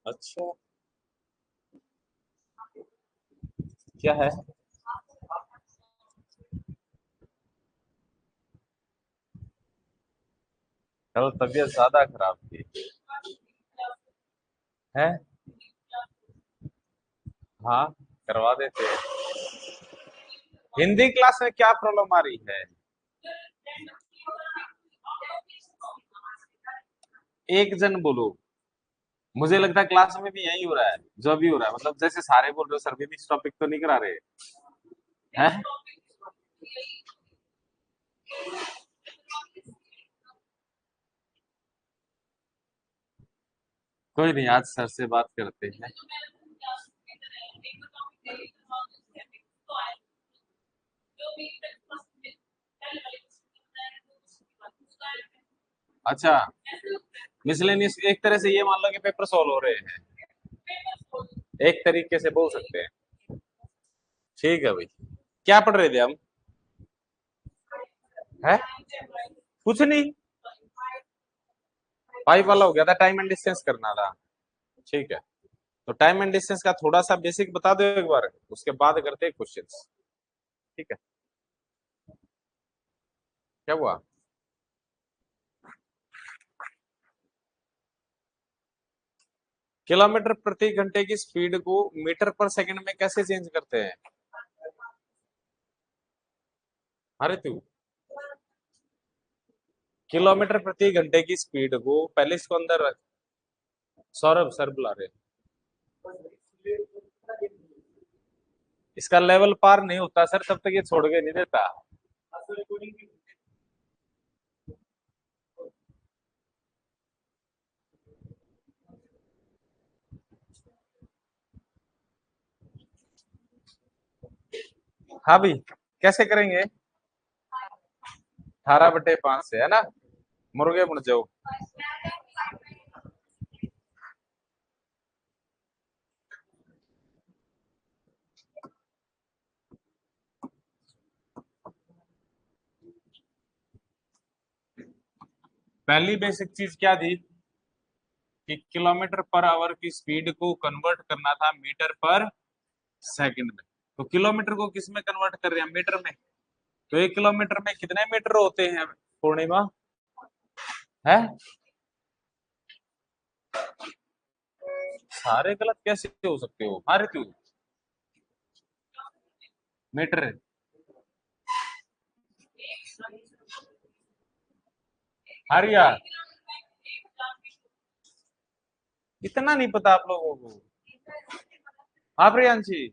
अच्छा, क्या है? कल तबीयत ज्यादा खराब थी। है? हाँ, करवा देते हैं। हिंदी क्लास में क्या प्रॉब्लम आ रही है? एक जन बोलो। मुझे लगता है क्लास में भी यही हो रहा है, जो भी हो रहा है, मतलब जैसे सारे बोल रहे हो, सर भी इस टॉपिक तो नहीं करा रहे हैं। कोई नहीं, आज सर से बात करते हैं। अच्छा, मिसलेनियस एक तरह से ये मान लो कि पेपर सॉल्व हो रहे हैं, एक तरीके से बोल सकते हैं। ठीक है भाई। क्या पढ़ रहे थे हम? है? कुछ नहीं। पाइप वाला हो गया था, टाइम एंड डिस्टेंस करना था। ठीक है, तो टाइम एंड डिस्टेंस का थोड़ा सा बेसिक बता दो एक बार, उसके बाद करते हैं क्वेश्चंस। ठीक है। क्या हुआ? किलोमीटर प्रति घंटे की स्पीड को मीटर पर सेकंड में कैसे चेंज करते हैं? अरे तू, किलोमीटर प्रति घंटे की स्पीड को पहले इसको अंदर रख। सौरभ सर बुला रहे हैं। इसका लेवल पार नहीं होता सर तब तक ये छोड़ के नहीं देता। हाँ भाई, कैसे करेंगे? 18/5 से, है ना? मुर्गे मुड़ जाओ। पहली बेसिक चीज क्या थी कि किलोमीटर पर आवर की स्पीड को कन्वर्ट करना था मीटर पर सेकंड में। तो किलोमीटर को किस में कन्वर्ट कर रहे हैं? मीटर में। तो 1 किलोमीटर में कितने मीटर होते हैं पूर्णिमा? है? सारे गलत कैसे हो सकते हो? अरे तू, मीटर। हारिया, इतना नहीं पता आप लोगों को? हाँ प्रियांशी,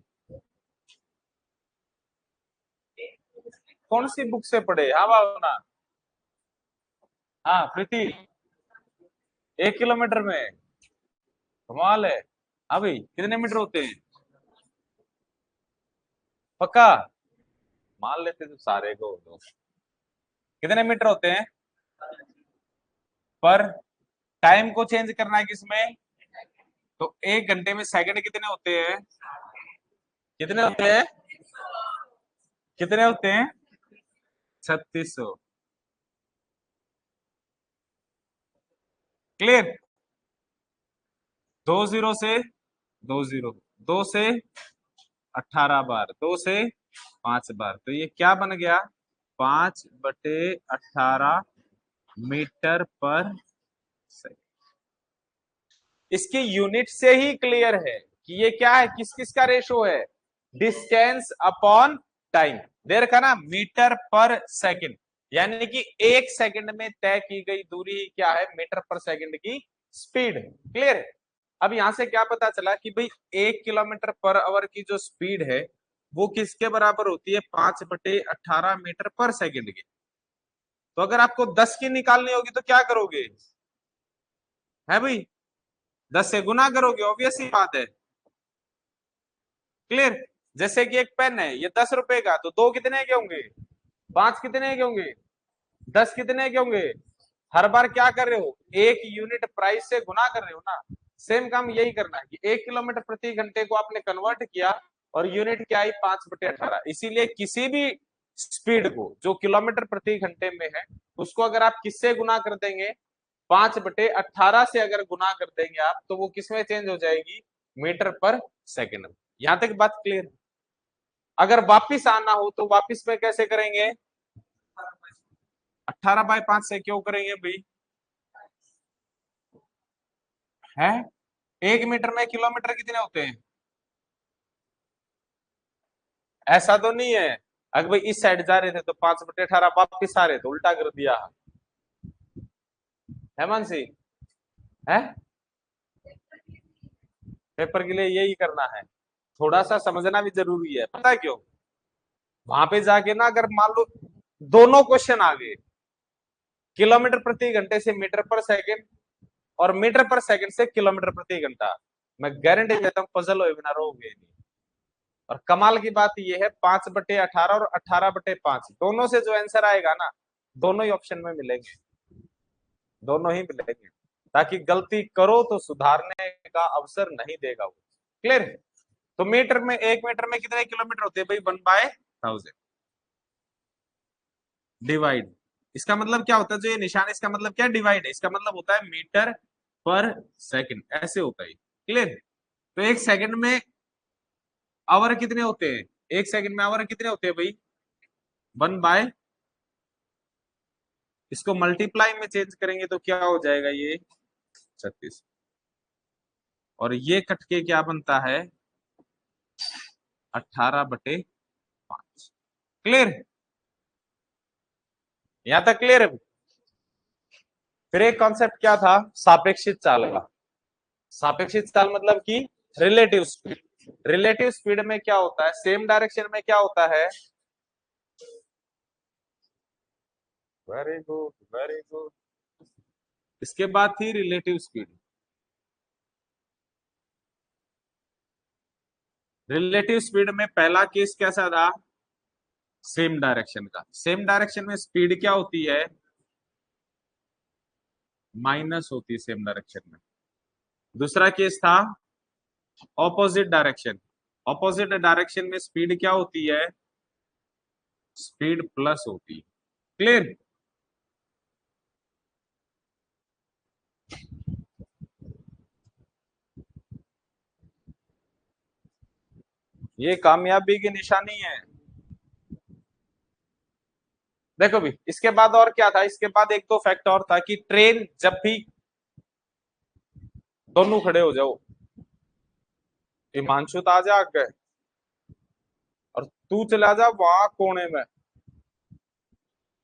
कौन सी बुक से पढ़े? हाँ भावना। हाँ प्रीति, 1 किलोमीटर में? कमाल है। हाँ भाई, कितने मीटर होते हैं? पक्का? मान लेते तो सारे को दो। कितने मीटर होते हैं? पर टाइम को चेंज करना है किसमें? तो 1 घंटे में सेकंड कितने होते हैं? कितने होते हैं? कितने होते हैं? 3600। क्लियर? 2 जीरो से 2 जीरो, 2 से 18 बार, 2 से 5 बार, तो ये क्या बन गया? 5/18 मीटर पर सेकंड। इसकी यूनिट से ही क्लियर है कि ये क्या है, किस किस का रेशो है? Distance upon time. दे रखा ना, मीटर पर सेकंड। यानी कि 1 सेकंड में तय की गई दूरी ही क्या है? मीटर पर सेकंड की स्पीड। क्लियर है? अब यहां से क्या पता चला कि भाई 1 किलोमीटर पर आवर की जो स्पीड है वो किसके बराबर होती है? 5/18 मीटर पर सेकंड के। तो अगर आपको 10 की निकालनी होगी तो क्या करोगे? है भाई, 10 से गुना करोगे, ऑब्वियस ही बात है। क्लियर? जैसे कि एक पेन है, ये 10 रुपए का, तो दो कितने के होंगे? 5 कितने के होंगे? 10 कितने के होंगे? हर बार क्या कर रहे हो? एक यूनिट प्राइस से गुना कर रहे हो ना। सेम काम यही करना है कि 1 किलोमीटर प्रति घंटे को आपने कन्वर्ट किया और यूनिट क्या आई? 5/18। इसीलिए किसी भी स्पीड को जो किलोमीटर प्रति घंटे में है उसको अगर आप किससे गुना कर देंगे 5/18 से अगर गुना कर देंगे आप तो वो किसमें चेंज हो जाएगी, मीटर पर सेकेंड में। यहां तक बात क्लियर। अगर वापिस आना हो तो वापिस में कैसे करेंगे, 18/5 से क्यों करेंगे भाई, है 1 मीटर में किलोमीटर कितने होते हैं, ऐसा तो नहीं है। अगर भाई इस साइड जा रहे थे तो 5/18 वापिस आ रहे तो उल्टा कर दिया है मानसी, है पेपर के लिए यही करना है, थोड़ा सा समझना भी जरूरी है, पता है क्यों, वहां पे जाके ना अगर मान लो दोनों क्वेश्चन आ गए, किलोमीटर प्रति घंटे से मीटर पर सेकंड और मीटर पर सेकंड से किलोमीटर प्रति घंटा, मैं गारंटी देता हूँ पजल हुए बिना रहोगे नहीं। और कमाल की बात यह है 5/18 और 18/5 दोनों से जो आंसर आएगा ना, दोनों ही ऑप्शन में मिलेंगे, दोनों ही मिलेंगे, ताकि गलती करो तो सुधारने का अवसर नहीं देगा वो। क्लियर है। तो मीटर में 1 मीटर में कितने किलोमीटर होते हैं भाई, 1/1000 डिवाइड, इसका मतलब क्या होता है, जो ये निशान इसका मतलब क्या डिवाइड है, इसका मतलब होता है मीटर पर सेकंड, ऐसे होता है। क्लियर। तो 1 सेकंड में आवर कितने होते हैं, 1 सेकंड में आवर कितने होते हैं भाई, 1/, इसको मल्टीप्लाई में चेंज करेंगे तो क्या हो जाएगा ये 36, और ये कट के क्या बनता है 18/5। क्लियर, यहां तक क्लियर है। फिर एक कॉन्सेप्ट क्या था, सापेक्षित चाल का। सापेक्षित चाल मतलब कि रिलेटिव स्पीड, रिलेटिव स्पीड में क्या होता है, सेम डायरेक्शन में क्या होता है, वेरी गुड वेरी गुड, इसके बाद थी रिलेटिव स्पीड। रिलेटिव स्पीड में पहला केस कैसा था, सेम डायरेक्शन का, सेम डायरेक्शन में स्पीड क्या होती है, माइनस होती है सेम डायरेक्शन में। दूसरा केस था ऑपोजिट डायरेक्शन, ऑपोजिट डायरेक्शन में स्पीड क्या होती है, स्पीड प्लस होती है। क्लियर। ये कामयाबी की निशानी है। देखो भी इसके बाद और क्या था, इसके बाद एक दो फैक्ट और था कि ट्रेन जब भी, दोनों खड़े हो जाओ, हिमांशु तो आ जा आगे और तू चला जा वहां कोने में,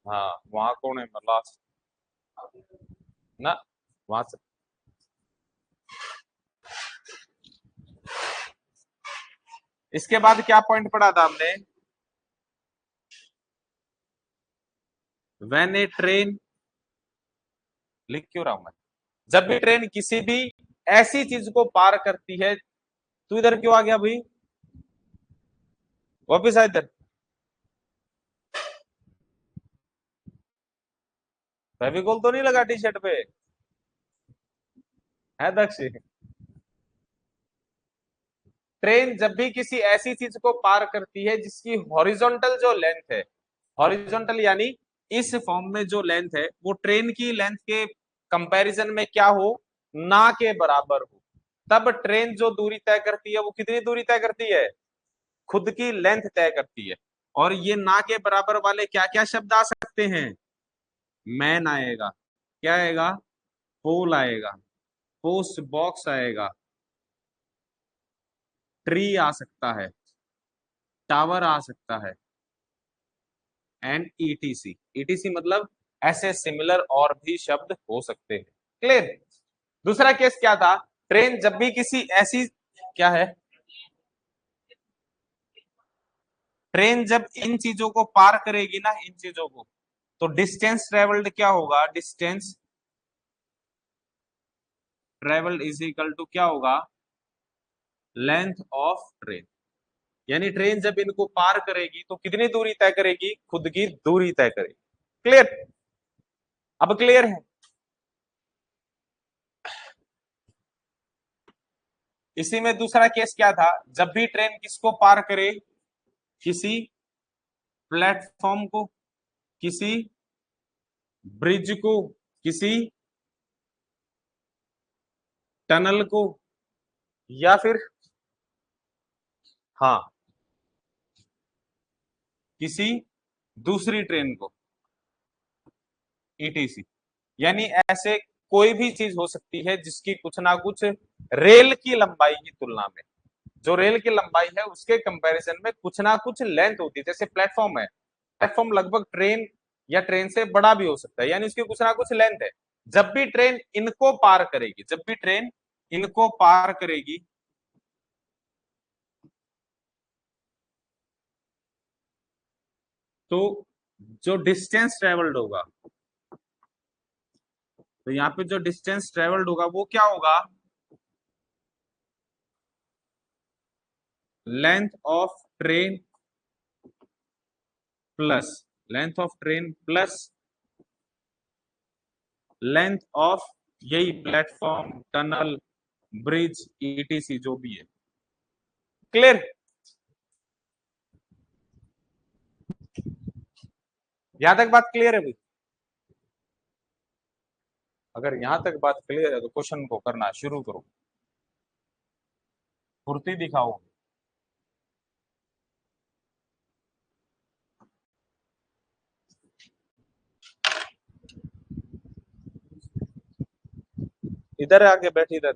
हाँ वहां कोने में लास्ट ना, वहां से। इसके बाद क्या पॉइंट पढ़ा था हमने, व्हेन ए ट्रेन, लिख क्यों रहा हूं मैं, जब भी ट्रेन किसी भी ऐसी चीज को पार करती है, तू इधर क्यों आ गया भाई, वापिस आ इधर, फेविकोल तो नहीं लगा टी शर्ट पे, है दक्ष। ट्रेन जब भी किसी ऐसी चीज को पार करती है जिसकी हॉरिजॉन्टल जो लेंथ है, हॉरिजॉन्टल यानी इस फॉर्म में जो लेंथ है वो ट्रेन की लेंथ के कंपैरिजन में क्या हो, ना के बराबर हो, तब ट्रेन जो दूरी तय करती है वो कितनी दूरी तय करती है, खुद की लेंथ तय करती है। और ये ना के बराबर वाले क्या क्या शब्द आ सकते हैं, मैन आएगा, क्या आएगा, पोल आएगा, पोस्ट बॉक्स आएगा, ट्री आ सकता है, टावर आ सकता है, एंड ईटीसी, ईटीसी मतलब ऐसे सिमिलर और भी शब्द हो सकते हैं। क्लियर। दूसरा केस क्या था, ट्रेन जब भी किसी ऐसी, क्या है, ट्रेन जब इन चीजों को पार करेगी ना, इन चीजों को, तो डिस्टेंस ट्रेवल्ड क्या होगा, distance travelled is equal to क्या होगा, लेंथ ऑफ ट्रेन, यानी ट्रेन जब इनको पार करेगी तो कितनी दूरी तय करेगी, खुद की दूरी तय करेगी। क्लियर, अब क्लियर है। इसी में दूसरा केस क्या था, जब भी ट्रेन किसको पार करे, किसी प्लेटफॉर्म को, किसी ब्रिज को, किसी टनल को, या फिर हाँ किसी दूसरी ट्रेन को, ईटीसी। यानी ऐसे कोई भी चीज हो सकती है जिसकी कुछ ना कुछ रेल की लंबाई की तुलना में, जो रेल की लंबाई है उसके कंपैरिजन में कुछ ना कुछ लेंथ होती है। जैसे प्लेटफॉर्म है, प्लेटफॉर्म लगभग ट्रेन या ट्रेन से बड़ा भी हो सकता है, यानी उसकी कुछ ना कुछ लेंथ है। जब भी ट्रेन इनको पार करेगी, जब भी ट्रेन इनको पार करेगी, तो जो डिस्टेंस ट्रेवल्ड होगा, तो यहाँ पे जो डिस्टेंस ट्रेवल्ड होगा वो क्या होगा, length of train plus, length of train plus length of, यही प्लेटफॉर्म, टनल, ब्रिज, ईटीसी जो भी है। क्लियर? यहां तक बात क्लियर है भाई? अगर यहां तक बात क्लियर है तो क्वेश्चन को करना शुरू करो, फुर्ती दिखाओ। इधर आके बैठ, इधर।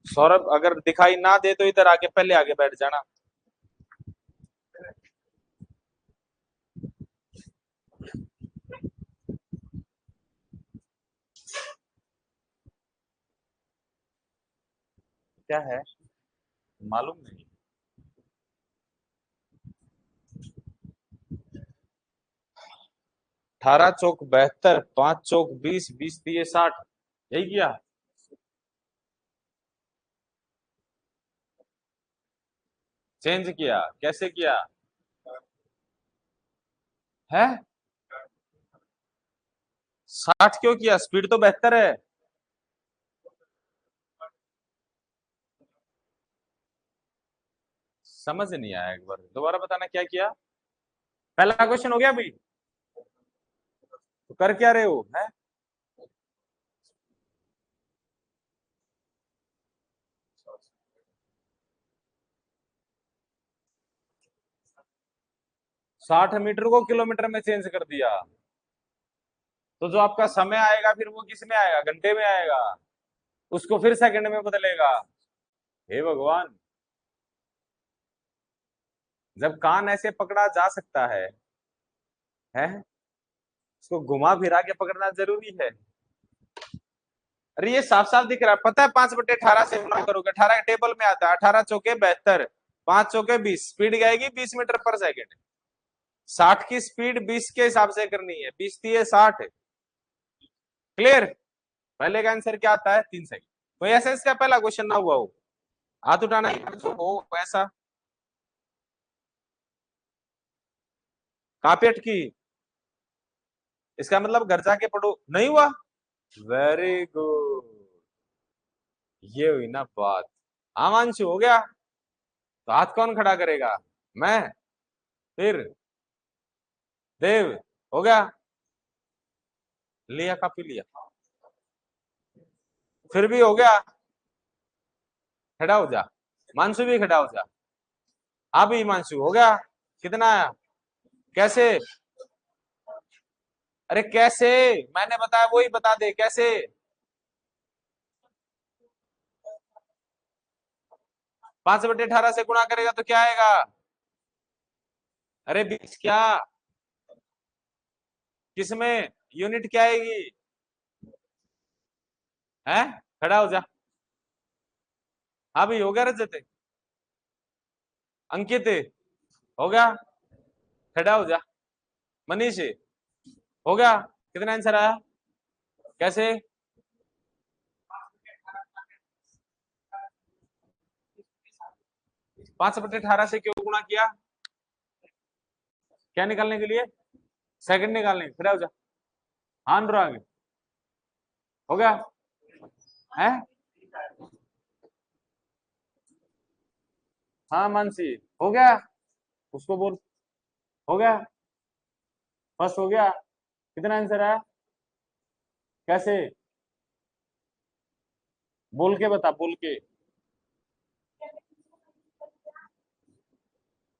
सौरभ अगर दिखाई ना दे तो इधर आके पहले आगे बैठ जाना। क्या है मालूम नहीं। 18 चौक 72, 5 चौक 20, 20 तिये 60, यही किया। चेंज किया, कैसे किया है? 60 क्यों किया? स्पीड तो 72 है। समझ नहीं आया, एक बार दोबारा बताना क्या किया। पहला क्वेश्चन हो गया भाई, तो कर क्या रहे हो है? 60 मीटर को किलोमीटर में चेंज कर दिया, तो जो आपका समय आएगा फिर वो किस में आएगा, घंटे में आएगा, उसको फिर सेकंड में बदलेगा। हे भगवान, जब कान ऐसे पकड़ा जा सकता है उसको घुमा फिरा के पकड़ना जरूरी है। अरे ये साफ साफ दिख रहा है, पता है 5/18 से गुणा करोगे, 18 टेबल में आता है, 18 चौके 72, 5 चौके 20, स्पीड आएगी 20 मीटर पर सेकेंड। 60 की स्पीड 20 के हिसाब से करनी है, 20 तिये 60। क्लियर? पहले का आंसर क्या आता है, 3 सेकंड। तो ऐसा इसका पहला क्वेश्चन ना हुआ हो, हाथ उठाना हो ऐसा। कहां पे अटकी? इसका मतलब घर जाके पढ़ो, नहीं हुआ। वेरी गुड, ये हुई ना बात। आमांशु हो गया, तो हाथ कौन खड़ा करेगा? मैं? फिर देव? हो गया, लिया काफी लिया, फिर भी हो गया। खड़ा हो जा, मानसू भी खड़ा हो जा। हाँ भी मानसू हो गया। कितना आया? कैसे? अरे कैसे? मैंने बताया वही बता दे कैसे। 5/18 से गुणा करेगा तो क्या आएगा? अरे 20 क्या, किसमें यूनिट क्या आएगी? है? खड़ा हो जा। हाँ भाई हो गया रजत, अंकित हो गया, खड़ा हो जा। मनीष हो गया। कितना आंसर आया? कैसे? 5/18 से क्यों गुणा किया? क्या निकालने के लिए? सेकंड निकालने। खड़ा हो जा। हाँ अनुराग हो गया है। हाँ मानसी हो गया, उसको बोल। हो गया, फर्स्ट हो गया। कितना आंसर आया? कैसे? बोल के बता, बोल के।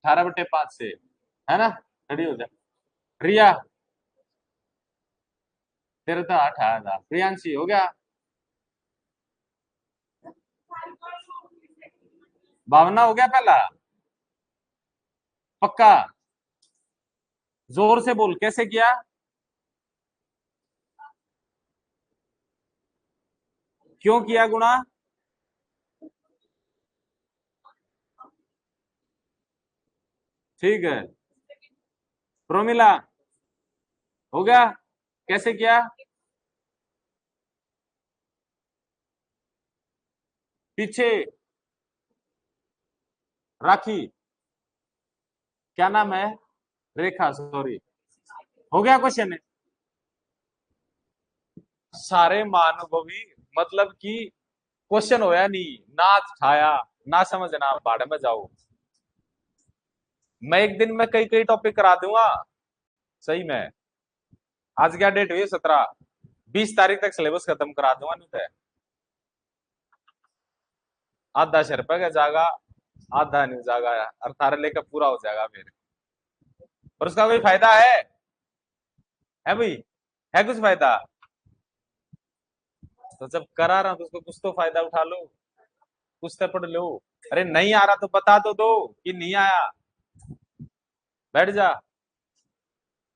18/5 से, है ना? रेडी हो जा। रिया, तेरे तो 8 आया था। प्रियांशी हो गया। भावना हो गया पहला। पक्का? जोर से बोल, कैसे किया? क्यों किया गुणा? ठीक है। प्रोमिला हो गया, कैसे किया? पीछे राखी, क्या नाम है? रेखा, सॉरी। हो गया क्वेश्चन? सारे महानुभवी, मतलब कि क्वेश्चन होया नहीं ना, छाया ना, समझना भाड़ में जाओ। मैं एक दिन में कई कई टॉपिक करा दूंगा, सही में। आज क्या डेट हुई? 17। 20 तारीख तक सिलेबस खत्म करा दूंगा, नहीं तो आधा सर पे का जागा, आधा नहीं जागा, 18 लेकर पूरा हो जाएगा फिर। और उसका कोई फायदा है भाई? है कुछ फायदा? तो जब करा रहा हूं तो उसको कुछ तो फायदा उठा लो, कुछ तो पढ़ लो। अरे नहीं आ रहा तो बता तो दो कि नहीं आया। बैठ जा,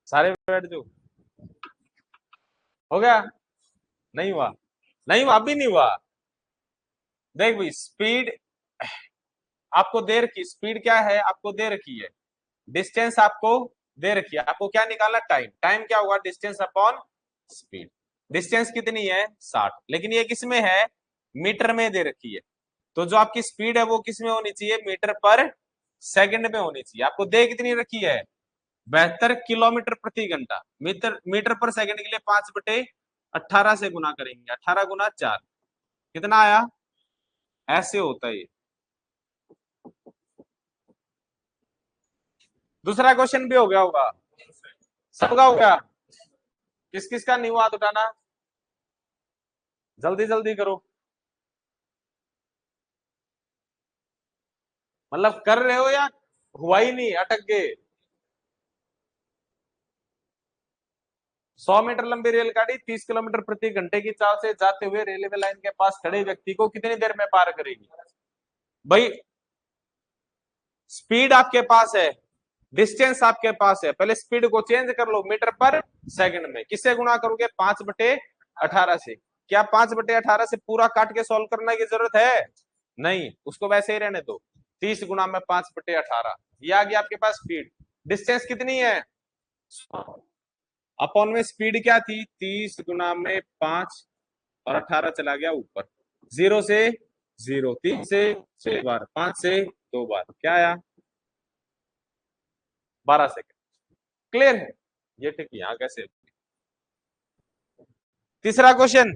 सारे बैठ जाओ। हो गया? नहीं हुआ? नहीं हुआ, अभी नहीं हुआ। देख भाई, स्पीड आपको दे रखी, स्पीड क्या है आपको दे रखी है, डिस्टेंस आपको दे रखी है, आपको क्या निकालना? टाइम। टाइम क्या हुआ? Distance upon speed. डिस्टेंस कितनी है? 60, लेकिन ये किस में है? मीटर में दे रखी है। तो जो आपकी स्पीड है वो किस में होनी चाहिए? मीटर पर सेकंड में होनी चाहिए। आपको दे कितनी रखी है? 72 किलोमीटर प्रति घंटा। मीटर मीटर पर सेकंड के लिए 5/18 से गुना करेंगे, 18 × 4 कितना आया? ऐसे होता है ये। दूसरा क्वेश्चन भी हो गया होगा, सबका हो गया? किस किस का नहीं हुआ हाथ उठाना, जल्दी जल्दी करो। मतलब कर रहे हो या हुआ ही नहीं, अटक गए? 100 मीटर लंबी रेलगाड़ी 30 किलोमीटर प्रति घंटे की चाल से जाते हुए रेलवे लाइन के पास खड़े व्यक्ति को कितनी देर में पार करेगी? भाई, स्पीड आपके पास है, डिस्टेंस आपके पास है, पहले स्पीड को चेंज कर लो, मीटर पर सेकंड में किससे गुणा करोगे? 5/18 से। क्या 5/18 से पूरा काट के सॉल्व करने की जरूरत है? नहीं, उसको वैसे ही रहने दो। 30 गुना में 5/18, ये आ गया आपके पास स्पीड। डिस्टेंस कितनी है? अपॉन में स्पीड क्या थी? 30 गुना में 5 और 18 चला गया ऊपर। 0 से 0, 3 से 6 बार, 5 से 2 बार, क्या आया? 12 सेकेंड। क्लियर है? ये ठीक, यहां कैसे? तीसरा क्वेश्चन,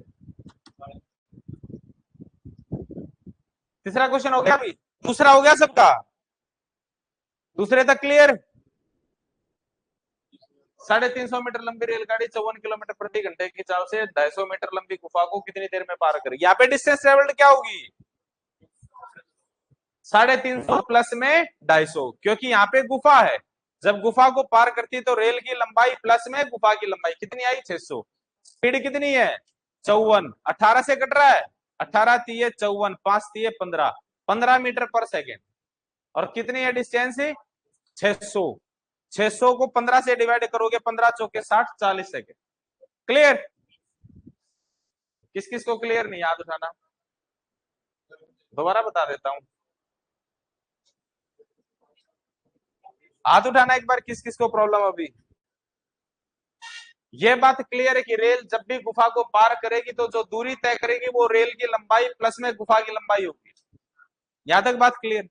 तीसरा क्वेश्चन हो गया अभी। दूसरा हो गया सबका? दूसरे तक क्लियर? 350 मीटर लंबी रेलगाड़ी 54 किलोमीटर प्रति घंटे की चाल से 250 मीटर लंबी गुफा को कितनी देर में पार करेगी? यहाँ पे डिस्टेंस ट्रेवल्ड क्या होगी? 350 प्लस में 250, क्योंकि यहाँ पे गुफा है। जब गुफा को पार करती तो रेल की लंबाई प्लस में गुफा की लंबाई कितनी आई? 600। स्पीड कितनी है? 54। 18 से कट रहा है, 18 तिये 54, 5 तिये 15, 15 मीटर पर सेकेंड। और कितनी है डिस्टेंस? 600। 600 को 15 से डिवाइड करोगे, 15 चौके 60, 40 सेकेंड। क्लियर? किस किस को क्लियर नहीं, याद उठाना। दोबारा बता देता हूं, हाथ उठाना एक बार, किस किस को प्रॉब्लम अभी। ये बात क्लियर है कि रेल जब भी गुफा को पार करेगी तो जो दूरी तय करेगी वो रेल की लंबाई प्लस में गुफा की लंबाई होगी। यहां तक बात क्लियर?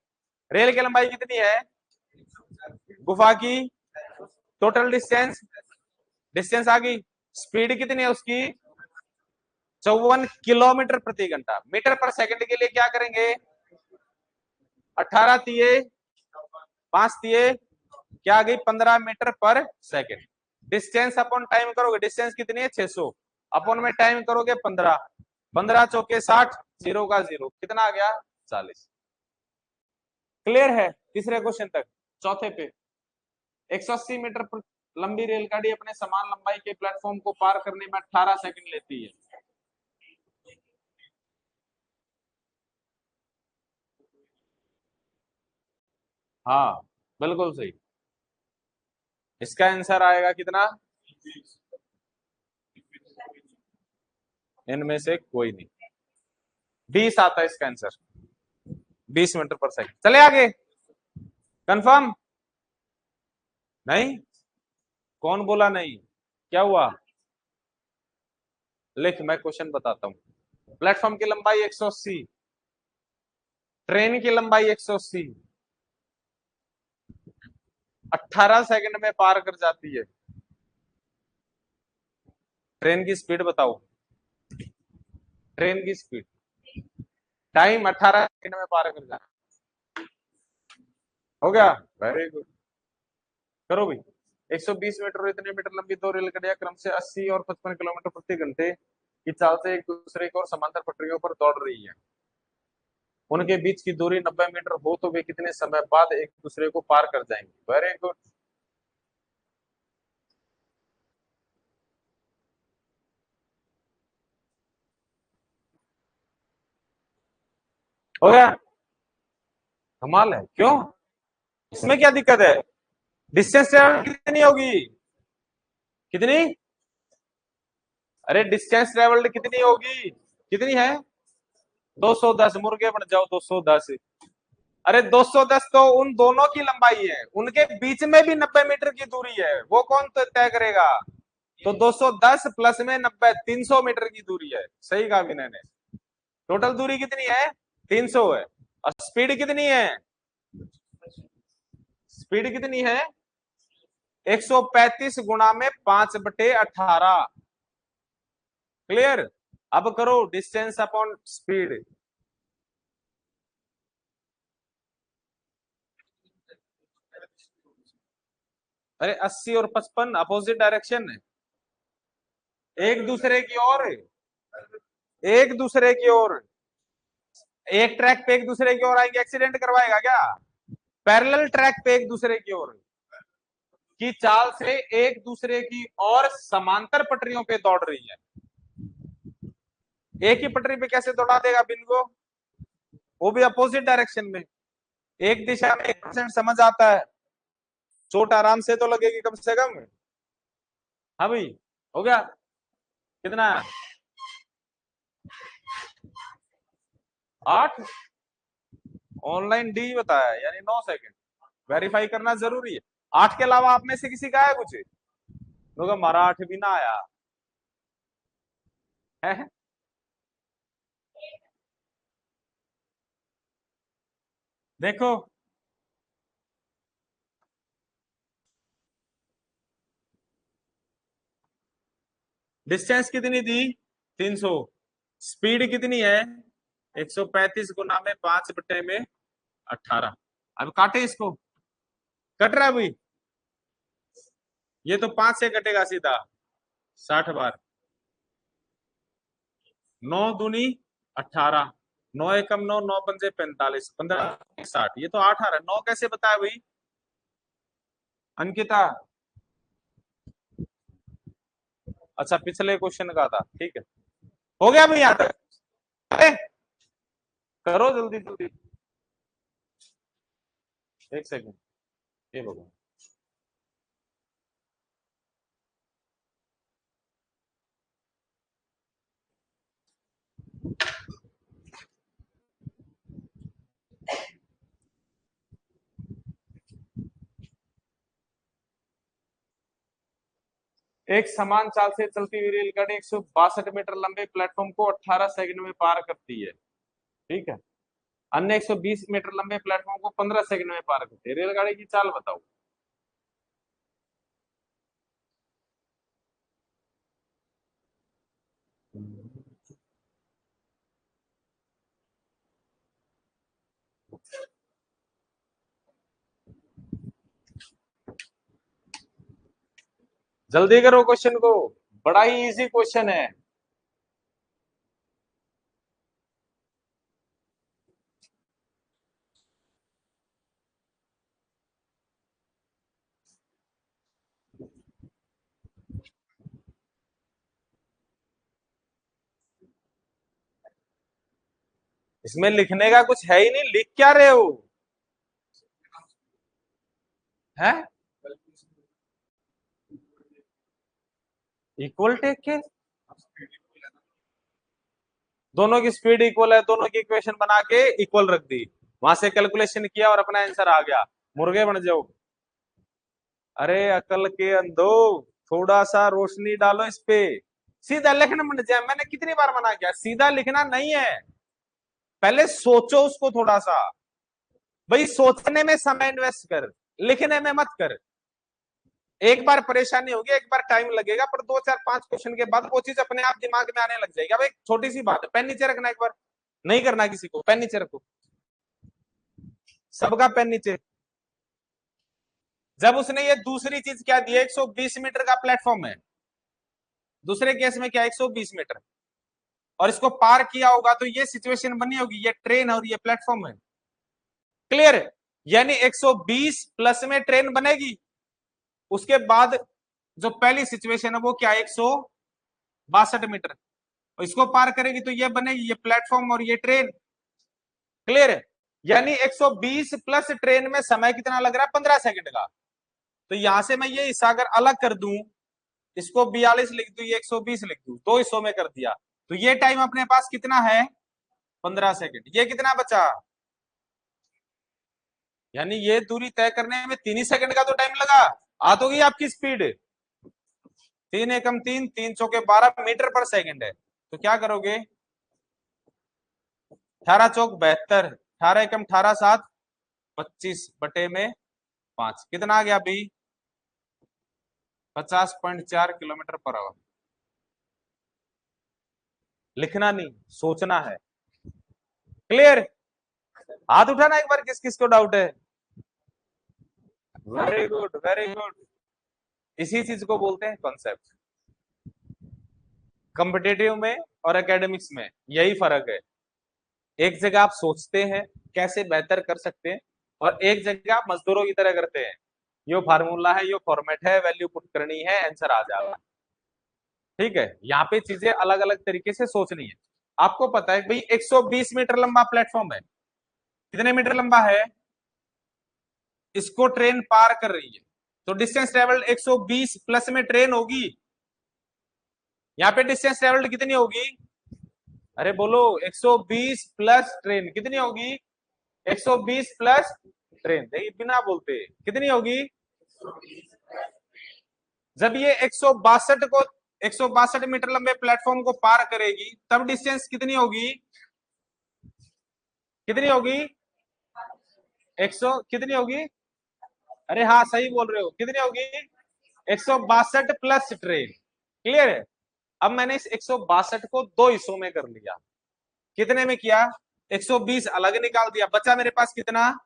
रेल की लंबाई कितनी है? गुफा की टोटल डिस्टेंस, डिस्टेंस आ गई। स्पीड कितनी है उसकी? 54 किलोमीटर प्रति घंटा। मीटर पर सेकंड के लिए क्या करेंगे? 18 तिये 5 तिये क्या आ गई? 15 मीटर पर सेकंड। डिस्टेंस अपॉन टाइम करोगे, डिस्टेंस कितनी है? 600, अपॉन में टाइम करोगे 15, 15 चौके 60, जीरो का जीरो, कितना आ गया 40। क्लियर है तीसरे क्वेश्चन तक। चौथे पे 180 मीटर पर लंबी रेलगाड़ी अपने समान लंबाई के प्लेटफॉर्म को पार करने में 18 सेकंड लेती है। हाँ बिल्कुल सही। इसका आंसर आएगा कितना? इनमें से कोई नहीं, 20 आता है इसका आंसर, 20 मीटर पर सेकंड। चले आगे, कंफर्म? नहीं? कौन बोला नहीं? क्या हुआ? लिख, मैं क्वेश्चन बताता हूं। प्लेटफॉर्म की लंबाई 180, ट्रेन की लंबाई 180, 18 सेकंड में पार कर जाती है। ट्रेन की स्पीड बताओ, ट्रेन की स्पीड, टाइम 18 सेकंड में पार कर जाना। हो गया, वेरी गुड। करो भाई। 120 मीटर और इतने मीटर लंबी दो रेलगाड़ियां क्रम से 80 और 55 किलोमीटर प्रति घंटे की चाल से एक दूसरे की ओर समांतर पटरियों पर दौड़ रही है। उनके बीच की दूरी 90 मीटर हो तो वे कितने समय बाद एक दूसरे को पार कर जाएंगे? Very good. हो गया, कमाल है। क्यों, इसमें क्या दिक्कत है? डिस्टेंस ट्रेवल कितनी होगी? कितनी? अरे डिस्टेंस ट्रेवल्ड कितनी होगी? कितनी है? 210। मुर्गे बन जाओ, 210। अरे 210 तो उन दोनों की लंबाई है, उनके बीच में भी 90 मीटर की दूरी है, वो कौन तो तय करेगा? तो 210 प्लस में 90, 300 मीटर की दूरी है। सही कहा विनय ने। टोटल दूरी कितनी है? 300 है। और स्पीड कितनी है? स्पीड कितनी है? 135 गुणा में 5/18। क्लियर? अब करो डिस्टेंस अपॉन स्पीड। अरे 80 और 55 अपोजिट डायरेक्शन है, एक दूसरे की ओर, एक दूसरे की ओर। एक ट्रैक पे एक दूसरे की ओर आएंगे, एक्सीडेंट करवाएगा क्या? पैरेलल ट्रैक पे एक दूसरे की ओर की चाल से एक दूसरे की ओर समांतर पटरियों पे दौड़ रही है। एक ही पटरी पे कैसे दौड़ा देगा बिन को? वो भी अपोजिट डायरेक्शन में। एक दिशा में 1% समझ आता है, चोट आराम से तो लगेगी कम से कम। हाँ भाई, हो गया। कितना है? 8। ऑनलाइन डी बताया, यानी 9 सेकंड। वेरीफाई करना जरूरी है। 8 के अलावा आप में से किसी का है कुछ? लोग हमारा 8 भी ना आया है। देखो, डिस्टेंस कितनी दी? 300। स्पीड कितनी है? 135 गुना में 5/18। अब काटे इसको, कट रहा है भाई। ये तो 5 से कटेगा सीधा, 60 बार। 9 दूनी 18, 9 एकम 9, 9 पंजे 45, 15 60। ये तो 8 आ रहा है, 9 कैसे बताया भाई? अंकिता, अच्छा पिछले क्वेश्चन का था, ठीक है। हो गया भाई यहाँ तक? अरे करो जल्दी जल्दी। एक सेकंड, ये भगवान। एक समान चाल से चलती हुई रेलगाड़ी 162 मीटर लंबे प्लेटफॉर्म को 18 सेकंड में पार करती है, ठीक है। अन्य 120 मीटर लंबे प्लेटफॉर्म को 15 सेकंड में पार करती है। रेलगाड़ी की चाल बताओ। जल्दी करो क्वेश्चन को, बड़ा ही इजी क्वेश्चन है। इसमें लिखने का कुछ है ही नहीं, लिख क्या रहे हो? है इक्वल टेक के, दोनों की स्पीड इक्वल है, दोनों की इक्वेशन बना के इक्वल रख दी, वहां से कैलकुलेशन किया और अपना आंसर आ गया, मुर्गे बन जाओ। अरे अकल के अंधो, थोड़ा सा रोशनी डालो इस पे। सीधा लिखना बन जाए, मैंने कितनी बार मना किया, सीधा लिखना नहीं है, पहले सोचो उसको थोड़ा सा। भाई सोचने में समय इन्वेस्ट कर, लिखने में मत कर। एक बार परेशानी होगी, एक बार टाइम लगेगा, पर दो चार पांच क्वेश्चन के बाद वो चीज अपने आप दिमाग में आने लग जाएगी। अब एक छोटी सी बात है, पेन नीचे रखना एक बार, नहीं करना किसी को, पेन नीचे रखो, सबका पेन नीचे। जब उसने ये दूसरी चीज क्या दी, 120 मीटर का प्लेटफॉर्म है, दूसरे केस में क्या 120 मीटर, और इसको पार किया होगा तो ये सिचुएशन बनी होगी, ये ट्रेन और ये प्लेटफॉर्म है, क्लियर है? यानी 120 प्लस में ट्रेन बनेगी, उसके बाद जो पहली सिचुएशन है वो क्या 162 मीटर, और इसको पार करेगी तो ये बनेगी, ये प्लेटफॉर्म और ये ट्रेन, क्लियर है? यानी 120 प्लस ट्रेन में समय कितना लग रहा है, 15 सेकंड का। तो यहां से मैं ये हिस्सा अगर अलग कर दूं, इसको 42 लिख दूं, ये 120 लिख दूं, दो हिस्सों में कर दिया, तो ये टाइम अपने पास कितना है, 15 सेकंड। ये कितना बचा, यानी ये दूरी तय करने में 3 ही सेकंड का तो टाइम लगा। आ तो गई आपकी स्पीड, 3 एकम 3, 3 चौके 12 मीटर पर सेकंड है। तो क्या करोगे, 18 चौक 72, 18 एकम 18 7, 25/5, कितना आ गया अभी, 50.4 किलोमीटर पर आवर। लिखना नहीं, सोचना है, क्लियर? हाथ उठाना एक बार, किस किस को डाउट है। वेरी गुड वेरी गुड, इसी चीज को बोलते हैं कॉन्सेप्ट। कॉम्पिटेटिव में और एकेडमिक्स में यही फर्क है, एक जगह आप सोचते हैं कैसे बेहतर कर सकते हैं, और एक जगह आप मजदूरों की तरह करते हैं, यो फार्मूला है, यो फॉर्मेट है, वैल्यू पुट करनी है, आंसर आ जाएगा। ठीक है, यहाँ पे चीजें अलग अलग तरीके से सोचनी है। आपको पता है भाई 120 मीटर लंबा प्लेटफॉर्म है, कितने मीटर लंबा है, इसको ट्रेन पार कर रही है, तो डिस्टेंस ट्रेवल्ड 120 प्लस में ट्रेन होगी, यहाँ पे डिस्टेंस ट्रेवल्ड कितनी होगी, अरे बोलो, 120 प्लस ट्रेन कितनी होगी, 120 प्लस ट्रेन, देखिए बिना बोलते कितनी होगी। जब ये 162 मीटर लंबे प्लेटफॉर्म को पार करेगी, तब डिस्टेंस कितनी होगी, कितनी होगी, 100 कितनी होगी, अरे हाँ सही बोल रहे हो, कितनी होगी, 162 प्लस ट्रेन, क्लियर है? अब मैंने इस 162 को दो हिस्सों में कर लिया, कितने में किया, 120 अलग निकाल दिया, बचा मेरे पास कितना,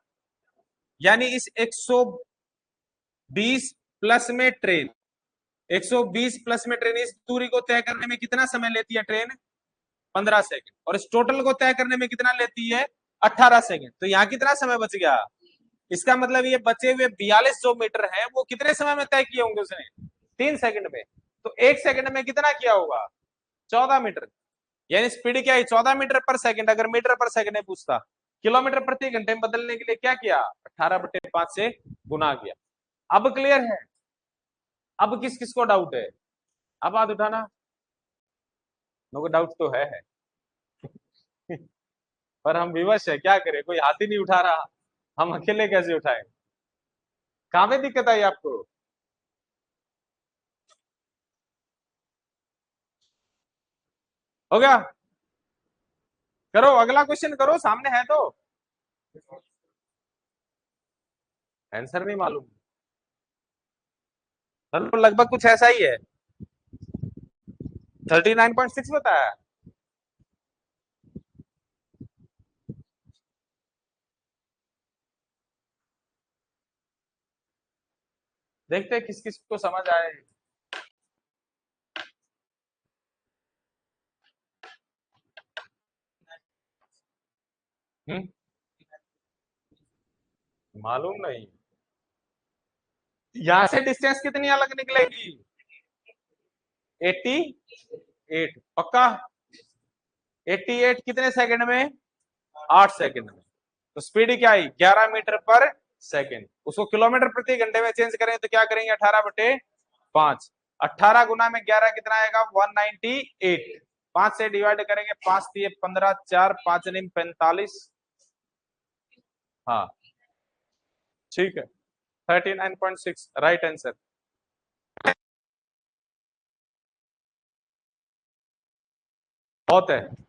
यानी इस 120 प्लस में ट्रेन, 120 प्लस में ट्रेन इस दूरी को तय करने में कितना समय लेती है ट्रेन, 15 सेकंड, और इस टोटल को तय करने में कितना लेती है, 18 सेकंड। तो यहाँ कितना समय बच गया, इसका मतलब ये बचे हुए 42 जो मीटर है वो कितने समय में तय किए होंगे उसने, 3 सेकंड में। तो 1 सेकंड में कितना किया होगा, 14 मीटर, यानी स्पीड क्या है, 14 मीटर पर सेकंड। अगर मीटर पर सेकंड में पूछता, किलोमीटर प्रति घंटे में बदलने के लिए क्या किया, 18/5 से गुना किया। अब क्लियर है? अब किस किस को डाउट है, अब हाथ उठाना, लोगों को डाउट तो है पर हम विवश है, क्या करें, कोई हाथ ही नहीं उठा रहा, हम अकेले कैसे उठाए, कहां में दिक्कत आई आपको। हो गया, करो अगला क्वेश्चन करो, सामने है तो। आंसर नहीं मालूम, चलो लगभग कुछ ऐसा ही है, 39.6 बताया। देखते हैं किस किस को समझ आए। मालूम नहीं, यहां से डिस्टेंस कितनी अलग निकलेगी, 88, पक्का, 88 कितने सेकंड में, 8 सेकंड में। तो स्पीड क्या आई 11 मीटर पर सेकंड। उसको किलोमीटर प्रति घंटे में चेंज करेंगे तो क्या करेंगे 18/5। 18 × 11 कितना आएगा 198। 5 से डिवाइड करेंगे 5×3 = 15, 4 5×9 = 45। हाँ ठीक है 39.6 राइट आंसर। बहुत है।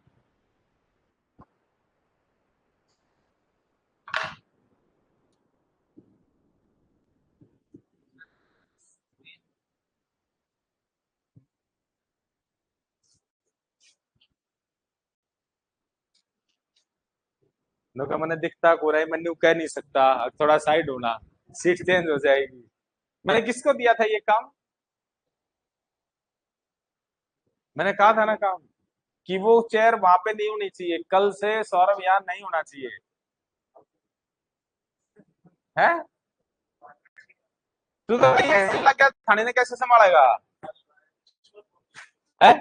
लोग मैंने दिखता को रहा है मैंने कह नहीं सकता थोड़ा साइड होना सीट चेंज हो जाएगी। मैंने किसको दिया था ये काम? मैंने कहा था ना काम कि वो चेयर वहां पे नहीं होनी चाहिए। कल से सौरभ यहाँ नहीं होना चाहिए है। तू तो भाई ऐसे लग गया थाने ने कैसे संभालेगा है?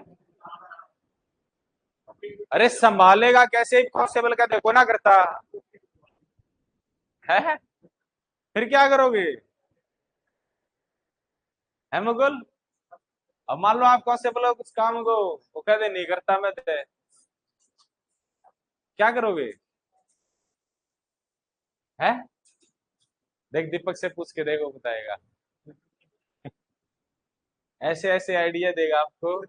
अरे संभालेगा कैसे कांस्टेबल का देखो ना करता है। फिर क्या करोगे है मुगल? अब मान लो आप कांस्टेबल हो कुछ काम को वो कह दे नहीं करता मैं ते क्या करोगे है? देख दीपक से पूछ के देखो बताएगा। ऐसे ऐसे आइडिया देगा आपको।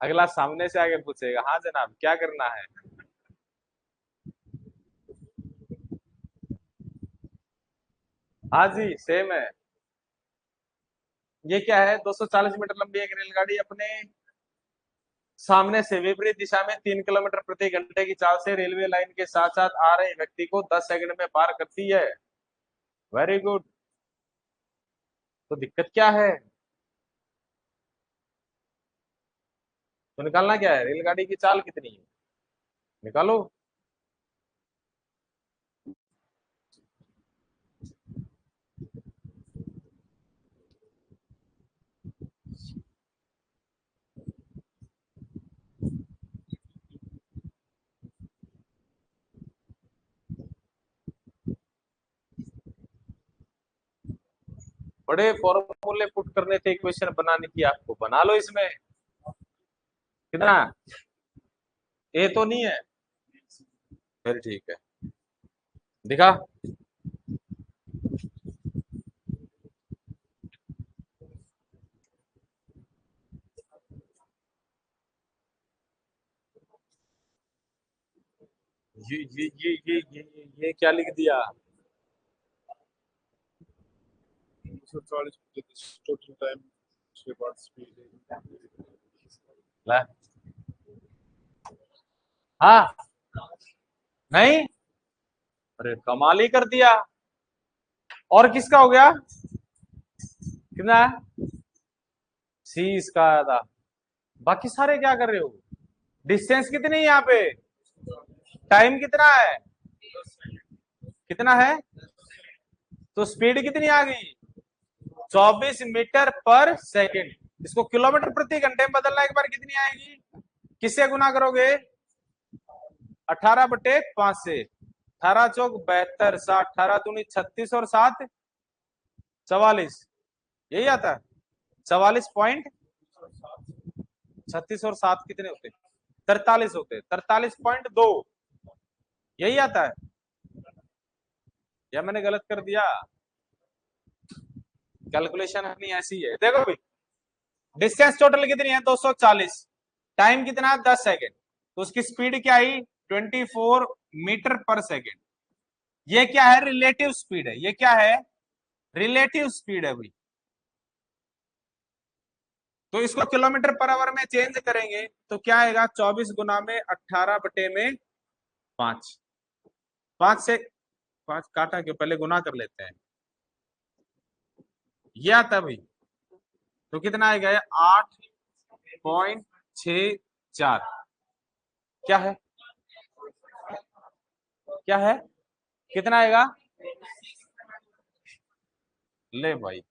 अगला सामने से आगे पूछेगा हाँ जनाब क्या करना है। हाँ जी सेम है। ये क्या है 240 मीटर लंबी एक रेलगाड़ी अपने सामने से विपरीत दिशा में 3 किलोमीटर प्रति घंटे की चाल से रेलवे लाइन के साथ साथ आ रहे व्यक्ति को 10 सेकंड में पार करती है। Very good. तो दिक्कत क्या है? तो निकालना क्या है रेलगाड़ी की चाल कितनी है निकालो। बड़े फॉर्मूले पुट करने थे इक्वेशन बनाने की आपको बना लो इसमें। कितना ए तो नहीं है? फिर ठीक है दिखा। ये क्या लिख दिया? 240 टोटल टाइम उसके बाद स्पीड ला। हाँ नहीं अरे कमाल ही कर दिया। और किसका हो गया कितना सी इसका आया था। बाकी सारे क्या कर रहे हो? डिस्टेंस कितनी है यहाँ पे? टाइम कितना है? कितना है? तो स्पीड कितनी आ गई 24 मीटर पर सेकेंड। इसको किलोमीटर प्रति घंटे में बदलना एक बार कितनी आएगी? किससे गुना करोगे 18/5 से। 18×4 = 72, 60, 18×2 = 36 और 7 44। यही आता है 44.36 और 7 कितने होते हैं 43 होते हैं 43.2। यही आता है या मैंने गलत कर दिया? कैलकुलेशन अपनी ऐसी है देखो भाई। डिस्टेंस टोटल कितनी है 240। टाइम कितना 10 सेकेंड। तो उसकी स्पीड क्या आई 24 मीटर पर सेकेंड। ये क्या है रिलेटिव स्पीड है। ये क्या है रिलेटिव स्पीड है भाई। तो इसको किलोमीटर पर आवर में चेंज करेंगे तो क्या आएगा 24 × 18/5। 5 काटा क्यों पहले गुना कर लेते हैं। ये आता भाई तो कितना आएगा 8.64। क्या है क्या है कितना आएगा? ले भाई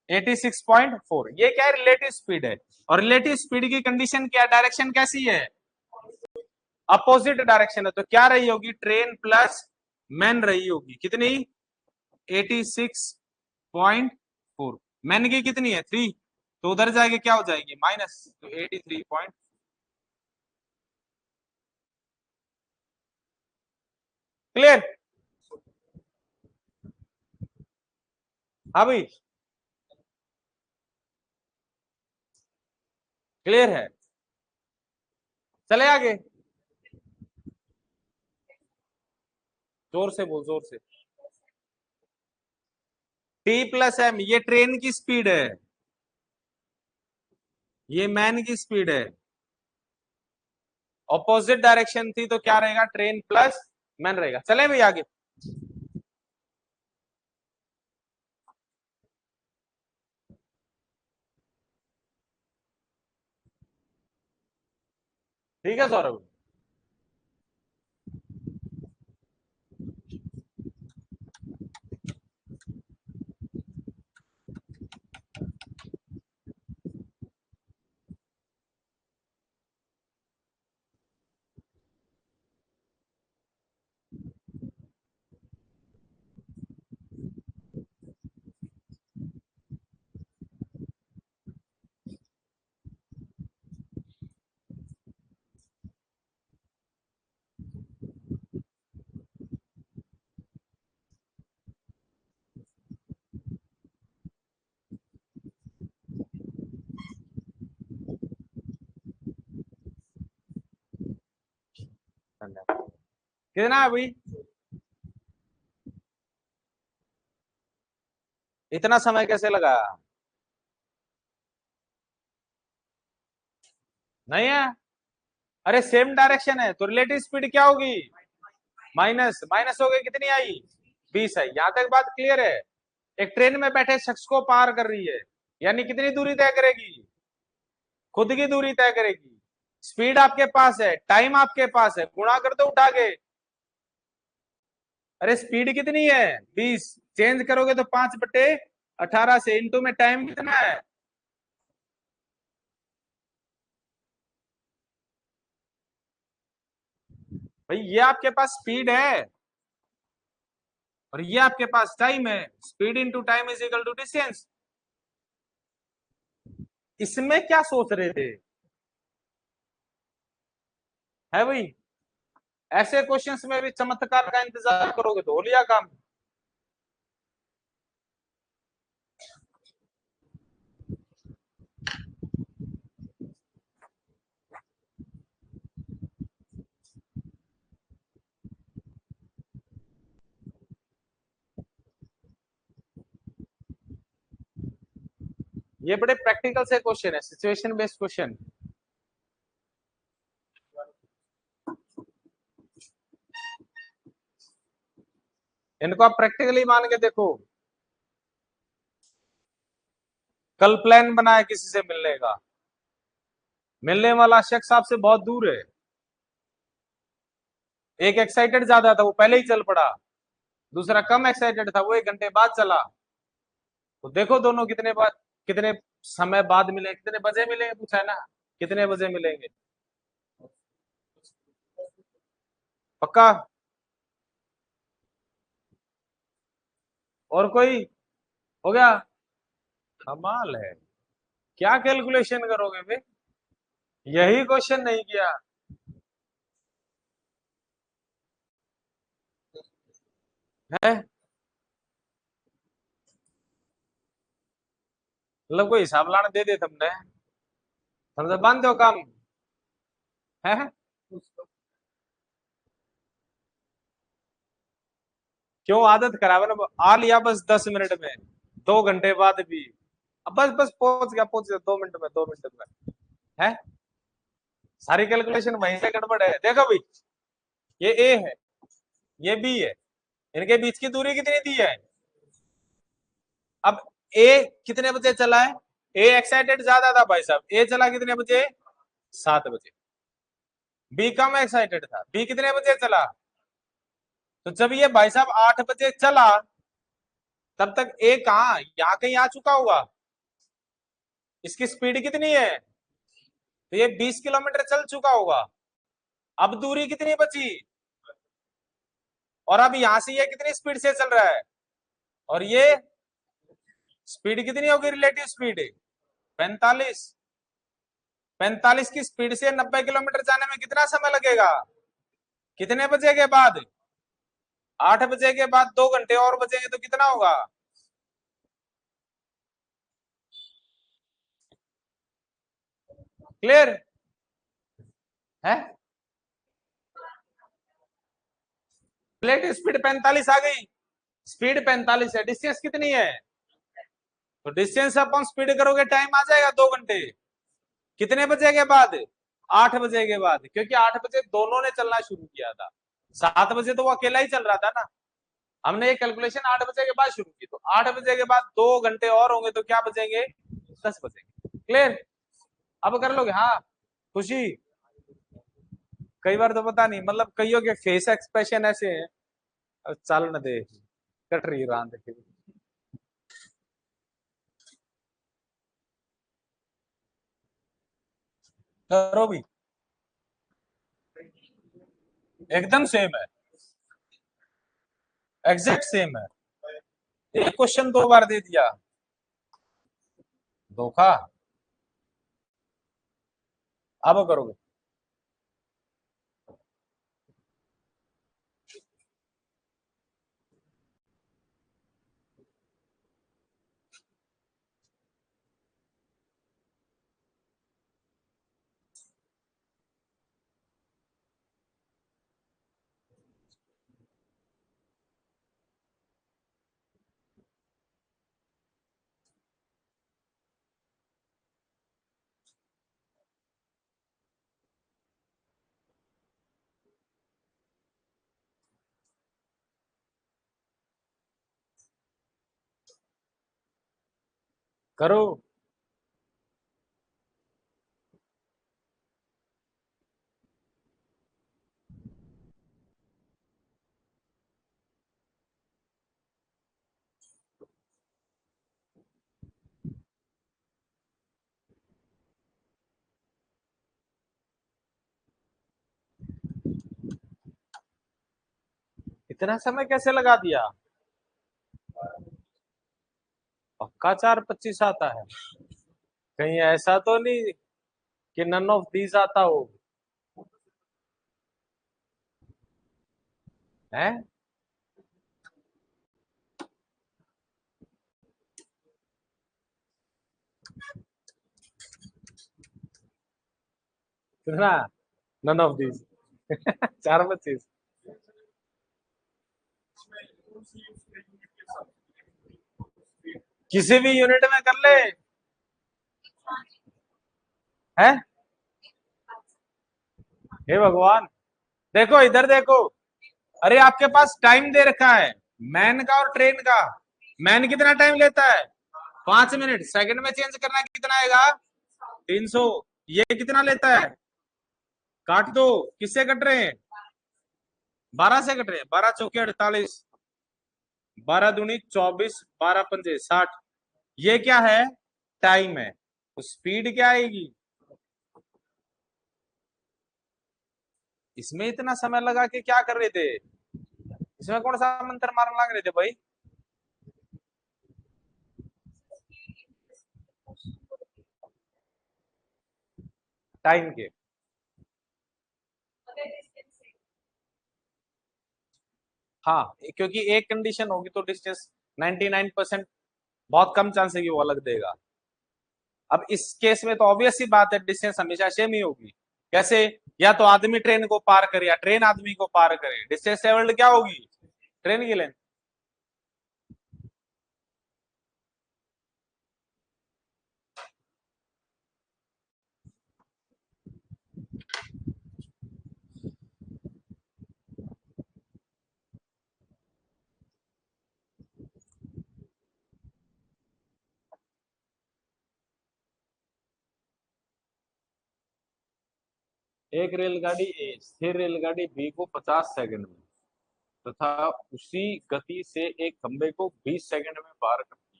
86.4। ये क्या है, रिलेटिव स्पीड है। और रिलेटिव स्पीड की कंडीशन क्या, डायरेक्शन कैसी है, अपोजिट डायरेक्शन है। तो क्या रही होगी, ट्रेन प्लस मैन रही होगी, कितनी, 86.4। मैन की कितनी है, 3, तो उधर जाएगी क्या हो जाएगी, माइनस, तो 83 पॉइंट। क्लियर। हाँ भाई, क्लियर है, चले आगे, जोर से बोल, जोर से। टी प्लस एम, ये ट्रेन की स्पीड है, ये मैन की स्पीड है। ऑपोजिट डायरेक्शन थी तो क्या रहेगा, ट्रेन प्लस मैन रहेगा। चले भाई आगे। ठीक है सौरभ। कितना है भाई, इतना समय कैसे लगा, नहीं है। अरे सेम डायरेक्शन है तो रिलेटिव स्पीड क्या होगी, माइनस, माइनस हो गई, कितनी आई, 20 आई। यहां तक बात क्लियर है। एक ट्रेन में बैठे शख्स को पार कर रही है, यानी कितनी दूरी तय करेगी, खुद की दूरी तय करेगी। स्पीड आपके पास है, टाइम आपके पास है, गुणा कर दो उठा के। अरे स्पीड कितनी है, 20, चेंज करोगे तो 5/18 से, इंटू में टाइम कितना है। भाई ये आपके पास स्पीड है और ये आपके पास टाइम है, speed into time is equal to distance. इसमें क्या सोच रहे थे, है भाई। ऐसे क्वेश्चंस में भी चमत्कार का इंतजार करोगे तो हो लिया काम। ये बड़े प्रैक्टिकल से क्वेश्चन है, सिचुएशन बेस्ड क्वेश्चन। इनको आप प्रैक्टिकली मान के देखो। कल प्लान बनाया किसी से मिलने का, मिलने वाला शख्स आपसे बहुत दूर है, एक एक्साइटेड ज्यादा था वो पहले ही चल पड़ा, दूसरा कम एक्साइटेड था वो 1 घंटे बाद चला। तो देखो दोनों कितने बाद, कितने समय बाद मिले, कितने बजे मिलेंगे, पूछा है ना, कितने बजे मिलेंगे। पक्का। और कोई, हो गया, कमाल है। क्या कैलकुलेशन करोगे बे, यही क्वेश्चन नहीं किया है, मतलब कोई हिसाब लाने दे दे तुमने, तुम तो बांध दो काम है। क्यों आदत खराब है ना, आ लिया बस 10 मिनट में, 2 घंटे बाद भी, अब बस बस पहुंच गया 2 मिनट में, 2 मिनट में है। सारी कैलकुलेशन वहीं से गड़बड़ है। देखो भाई, ये ए है, ये बी है, इनके बीच की दूरी कितनी दी है। अब ए कितने बजे चला है, ए एक्साइटेड ज्यादा था भाई साहब, ए चला कितने बजे, 7 बजे। बी कम एक्साइटेड था, बी कितने बजे चला, तो जब ये भाई साहब 8 बजे चला, तब तक ए कहा, यहाँ कहीं आ चुका होगा, इसकी स्पीड कितनी है? तो ये 20 किलोमीटर चल चुका होगा। अब दूरी कितनी बची? और अब यहां से ये कितनी स्पीड से चल रहा है? और ये स्पीड कितनी होगी रिलेटिव स्पीड? 45। 45 की स्पीड से 90 किलोमीटर जाने में कितना समय लगेगा? कितने बजे के बाद? 8 बजे के बाद 2 घंटे और बचेंगे तो कितना होगा? क्लियर है? प्लेट स्पीड 45 आ गई। स्पीड 45 है, डिस्टेंस कितनी है? तो डिस्टेंस अपॉन स्पीड करोगे, टाइम आ जाएगा 2 घंटे। कितने बजे के बाद? 8 बजे के बाद, क्योंकि 8 बजे दोनों ने चलना शुरू किया था। 7 बजे तो वो अकेला ही चल रहा था ना। हमने ये कैलकुलेशन 8 बजे के बाद शुरू की, तो 8 बजे के बाद 2 घंटे और होंगे तो क्या बचेंगे? 10 बचेंगे। क्लियर? अब कर लोगे? हाँ खुशी। कई बार तो पता नहीं, मतलब कईयों के फेस एक्सप्रेशन ऐसे हैं। चल न दे, कट रही रात देखे। करो भी, एकदम सेम है, एग्जैक्ट सेम है। एक क्वेश्चन 2 बार दे दिया, धोखा। अब करोगे? करो। इतना समय कैसे लगा दिया? पक्का 4:25 आता है? कहीं ऐसा तो नहीं कि नन ऑफ दीज आता हो? है? कितना? None of these. 4:25। किसी भी यूनिट में कर ले। है? हे भगवान। देखो इधर देखो। अरे आपके पास टाइम दे रखा है, मैन का और ट्रेन का। मैन कितना टाइम लेता है? 5 मिनट। सेकंड में चेंज करना कितना आएगा? 300। ये कितना लेता है? काट दो। किससे कट रहे हैं? 12 से कट रहे हैं। 12 चौके 48, 12 दूनी 24, 12 पंजे 60। ये क्या है? टाइम है। तो स्पीड क्या आएगी? इसमें इतना समय लगा के क्या कर रहे थे? इसमें कौन सा मंत्र मारने लग रहे थे भाई? टाइम के। हाँ, क्योंकि एक कंडीशन होगी तो डिस्टेंस 99%, बहुत कम चांस है कि वो अलग देगा। अब इस केस में तो ऑब्वियस सी बात है, डिस्टेंस हमेशा सेम ही होगी। कैसे? या तो आदमी ट्रेन को पार करे या ट्रेन आदमी को पार करे, डिस्टेंस ट्रेवल्ड क्या होगी? ट्रेन की लेंथ। एक रेलगाड़ी ए स्थिर रेलगाड़ी बी को 50 सेकंड में तथा उसी गति से एक खंबे को 20 सेकंड में पार करती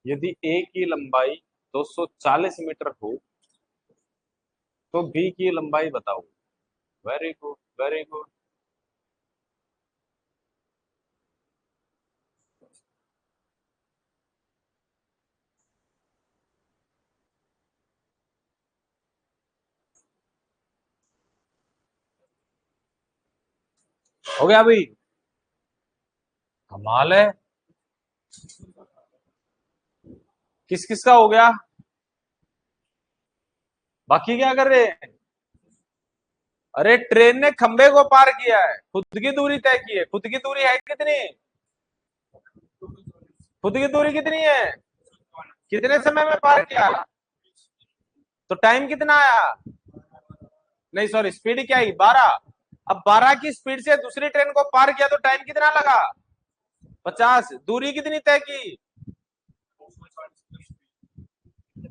यदि ए की लंबाई 240 मीटर हो तो बी की लंबाई बताओ। Very good, very good. हो गया भाई, कमाल है। किस किस का हो गया, बाकी क्या कर रहे हैं? अरे ट्रेन ने खंबे को पार किया है, खुद की दूरी तय की है। खुद की दूरी है कितनी? खुद की दूरी कितनी है? कितने समय में पार किया? तो टाइम कितना आया? नहीं सॉरी, स्पीड क्या है? 12। अब 12 की स्पीड से दूसरी ट्रेन को पार किया तो टाइम कितना लगा? 50। दूरी कितनी तय की?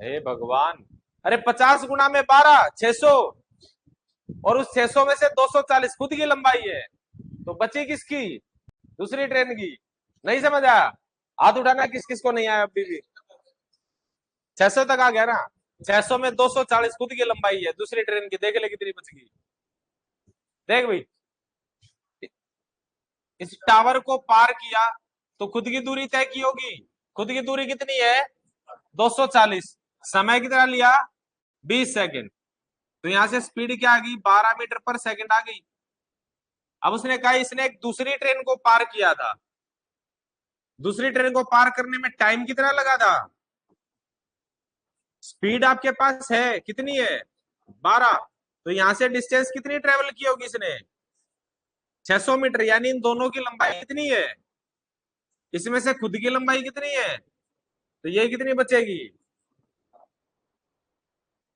हे भगवान, अरे 50 गुना में 12, 600। और उस 600 में से 240 खुद की लंबाई है, तो बची किसकी? दूसरी ट्रेन की। नहीं समझ आया? हाथ उठाना किस किस को नहीं आया अभी भी। 600 तक आ गया ना? 600 में 240 खुद की लंबाई है, दूसरी ट्रेन की देख ले कितनी बच गई। देख भाई, इस टावर को पार किया तो खुद की दूरी तय की होगी। खुद की दूरी कितनी है? 240। समय कितना लिया? 20 सेकंड। तो यहां से स्पीड क्या आ गई? 12 मीटर पर सेकंड आ गई। अब उसने कहा इसने एक दूसरी ट्रेन को पार किया था, दूसरी ट्रेन को पार करने में टाइम कितना लगा था? स्पीड आपके पास है कितनी है? 12। तो यहां से डिस्टेंस कितनी ट्रेवल की होगी इसने? 600 मीटर। यानी इन दोनों की लंबाई कितनी है? इसमें से खुद की लंबाई कितनी है? तो ये कितनी बचेगी?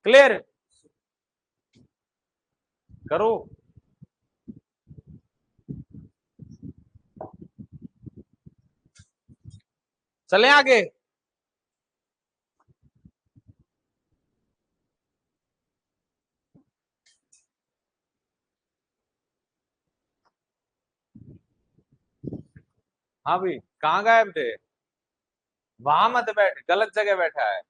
क्लियर? करो। चले आगे। हाँ भाई, कहाँ गायब थे? वहां मत बैठ, गलत जगह बैठा है।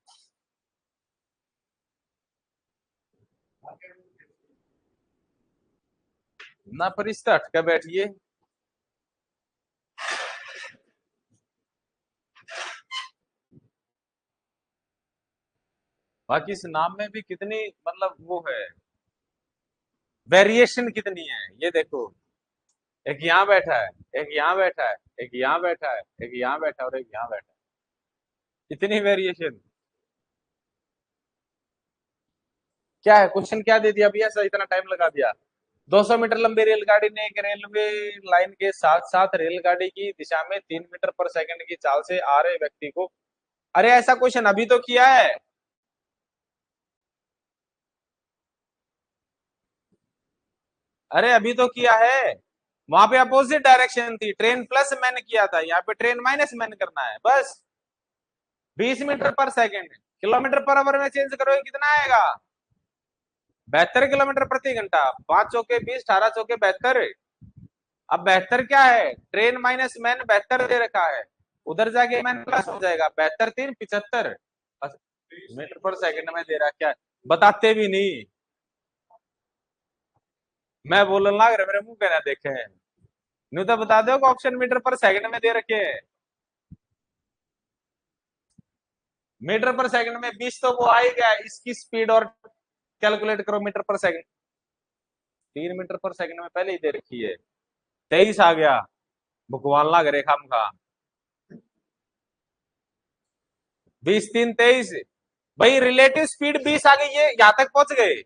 ना परिस्ता हट के बैठिए। बाकी इस नाम में भी कितनी मतलब वो है, वेरिएशन कितनी है ये देखो। एक यहाँ बैठा है, एक यहाँ बैठा है, एक यहाँ बैठा है, एक यहाँ बैठा है और एक यहाँ बैठा है। इतनी वेरिएशन। क्या है क्वेश्चन, क्या दे दिया भैया, ऐसा इतना टाइम लगा दिया? 200 मीटर लंबी रेलगाड़ी ने एक रेलवे लाइन के साथ साथ रेलगाड़ी की दिशा में 3 मीटर पर सेकंड की चाल से आ रहे व्यक्ति को। अरे ऐसा क्वेश्चन अभी तो किया है। अरे अभी तो किया है। वहां पे अपोजिट डायरेक्शन थी, ट्रेन प्लस मैन किया था, यहाँ पे ट्रेन माइनस मैन करना है बस। 20 मीटर पर सेकंड, किलोमीटर पर आवर में चेंज करोगे कितना आएगा? 72 किलोमीटर प्रति घंटा। 5 चौके 20, 18 चौके 72। अब 72 क्या है? ट्रेन माइनस मैन 72 दे रखा है, उधर जाके मैन प्लस हो जाएगा। 72 3 75 मीटर पर सेकंड में दे रहा, क्या बताते भी नहीं। मैं बोलने लग रहा, मेरे मुंह पे ना देखे हैं। नहीं तो बता दो ऑप्शन मीटर पर सेकंड में दे रखे हैं। मीटर पर सेकंड में 20 तो वो आएगा, इसकी स्पीड और कैलकुलेट करो मीटर पर सेकंड। 3 मीटर पर सेकंड में पहले ही दे रखी है। 23 आ गया, भगवान लग रहे खाम खा। 20 3 23। भाई रिलेटिव स्पीड 20 आ गई है, यहां तक पहुंच गए।